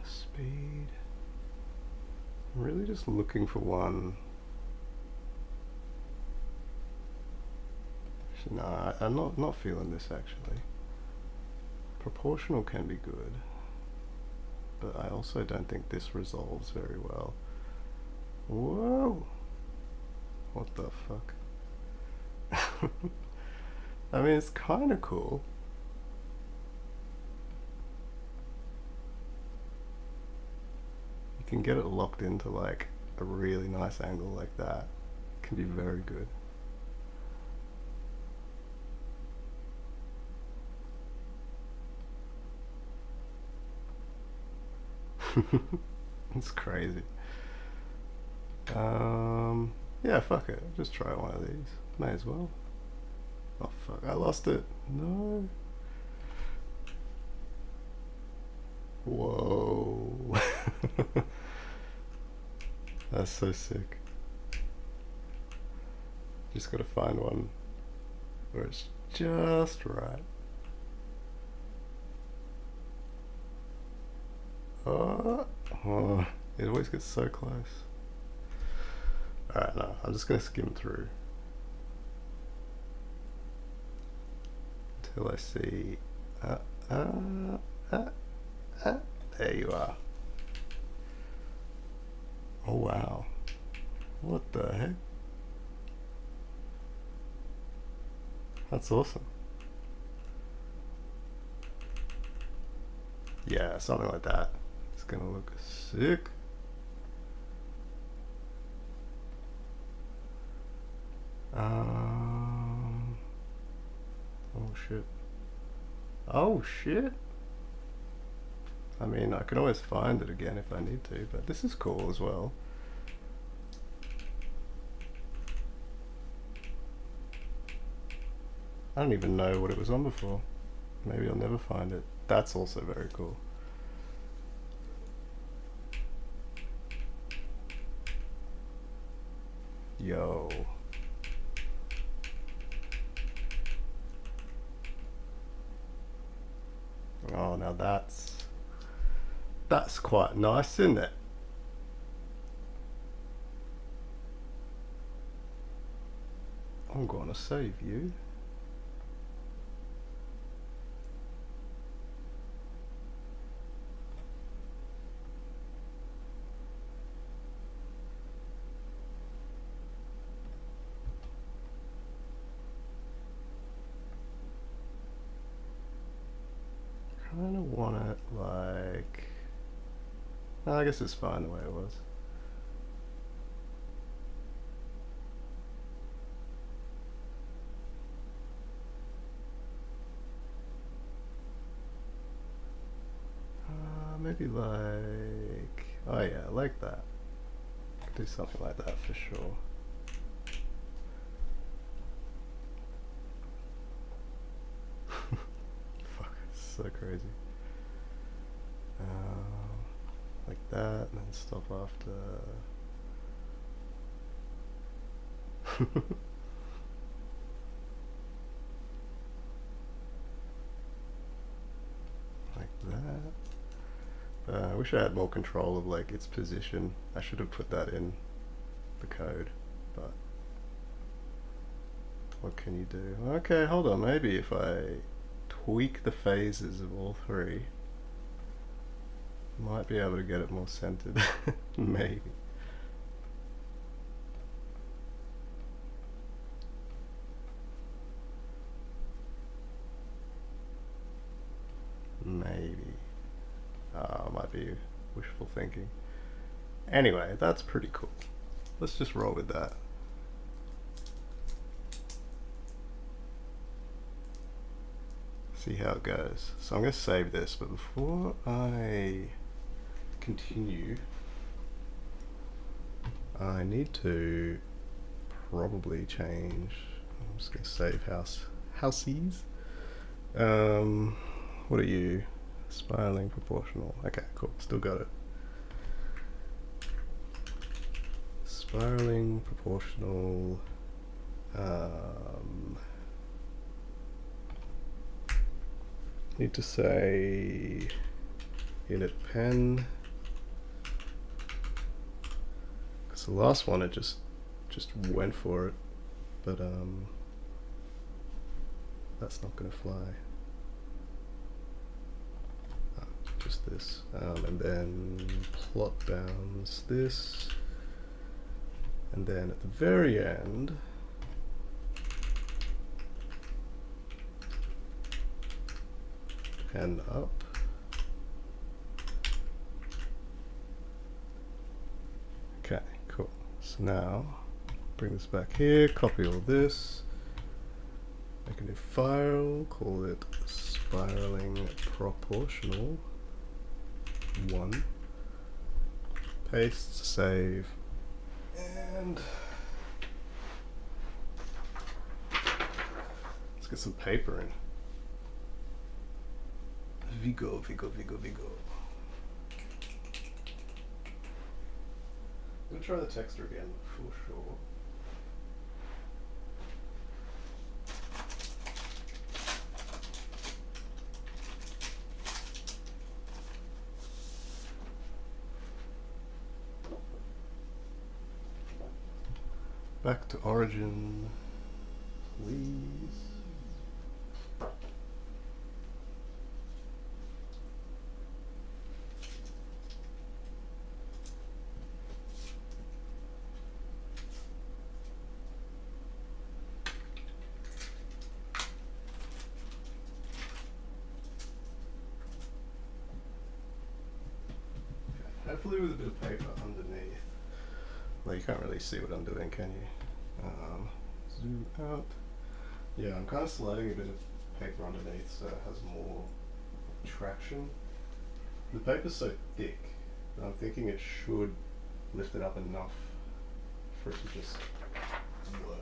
Speed. I'm really just looking for one. Actually, no, I'm not feeling this actually. Proportional can be good, but I also don't think this resolves very well. Whoa! What the fuck? I mean, it's kind of cool. You can get it locked into like a really nice angle like that. It can be very good. It's crazy. Yeah, fuck it. Just try one of these. May as well. Oh fuck, I lost it. No. Whoa. That's so sick. Just gotta find one where it's just right. Oh, it always gets so close. Alright, no, I'm just gonna skim through until I see. There you are. Oh wow. What the heck? That's awesome. Yeah, something like that. It's gonna look sick. Oh shit. Oh shit. I mean, I can always find it again if I need to, but this is cool as well. I don't even know what it was on before. Maybe I'll never find it. That's also very cool. Yo. Oh, now that's quite nice, isn't it? I'm gonna save you. Kind of want it like. No, I guess it's fine the way it was. Maybe like. Oh yeah, like that. Could do something like that for sure. so crazy. Like that, and then stop after. Like that. I wish I had more control of like its position. I should have put that in the code, but what can you do? Okay, hold on. Maybe if I tweak the phases of all three, might be able to get it more centered. Maybe. Maybe. Might be wishful thinking. Anyway, that's pretty cool. Let's just roll with that. See how it goes. So I'm going to save this, but before I continue, I need to probably change. I'm just going to save houses. What are you? Spiraling proportional. Okay, cool. Still got it. Spiraling proportional. Need to say init pen, because the last one it just went for it, but that's not going to fly. Just this, and then plot bounds this, and then at the very end pen up. Okay, cool. So now bring this back here, copy all this, make a new file, call it spiraling proportional 1, paste, save, and let's get some paper in. Vigo. We'll try the texture again for sure. Back to origin, please. Hopefully with a bit of paper underneath. Well, you can't really see what I'm doing, can you? Zoom out. Yeah, I'm kind of sliding a bit of paper underneath so it has more traction. The paper's so thick that I'm thinking it should lift it up enough for it to just work.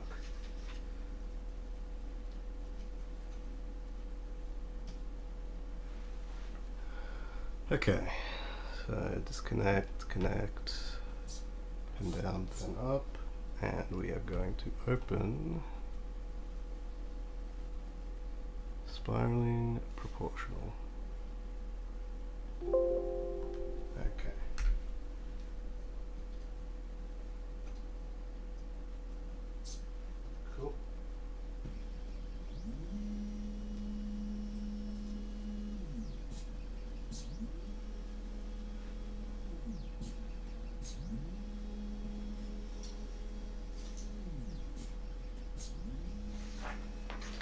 Okay, so disconnect, connect, pen down, pen up, and we are going to open spiraling proportional. Okay. Cool.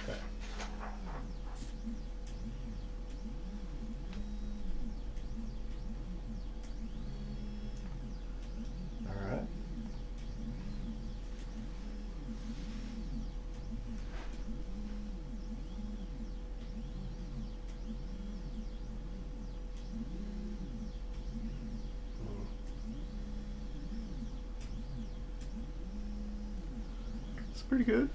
Okay. All right. It's pretty good.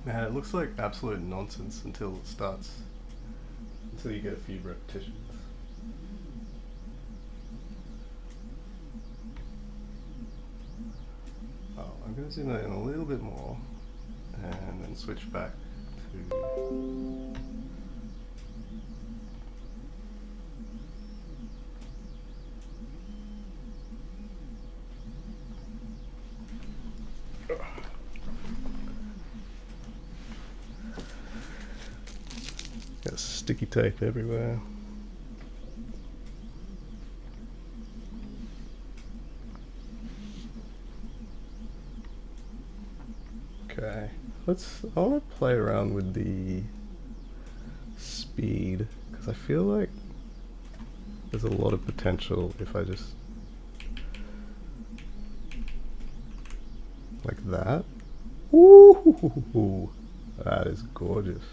Man, it looks like absolute nonsense until it starts, until you get a few repetitions. Oh, I'm going to zoom that in a little bit more and then switch back to... Got sticky tape everywhere. Okay, I want to play around with the speed because I feel like there's a lot of potential if I just like that. Ooh, that is gorgeous.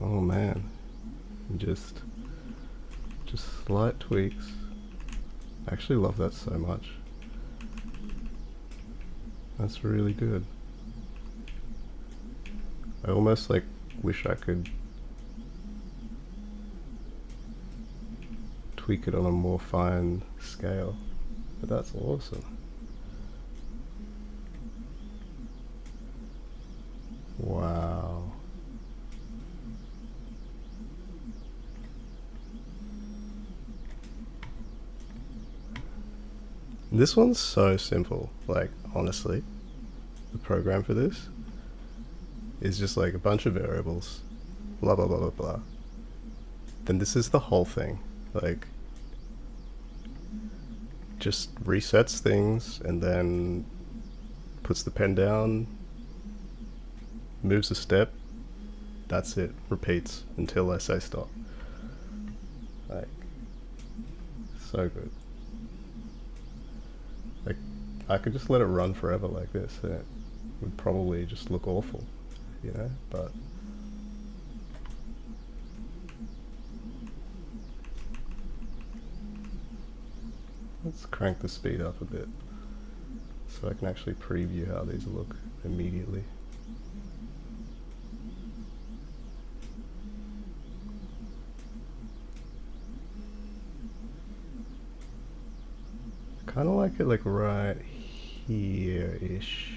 Oh man, just slight tweaks. I actually love that so much. That's really good. I almost like wish I could tweak it on a more fine scale, but that's awesome. Wow. This one's so simple, like honestly. The program for this is just like a bunch of variables, blah blah blah blah blah. Then this is the whole thing, like just resets things and then puts the pen down, moves a step, that's it, repeats until I say stop. Like, so good. Like, I could just let it run forever like this and it would probably just look awful, you know, but let's crank the speed up a bit so I can actually preview how these look immediately. Kind of like it like right here-ish.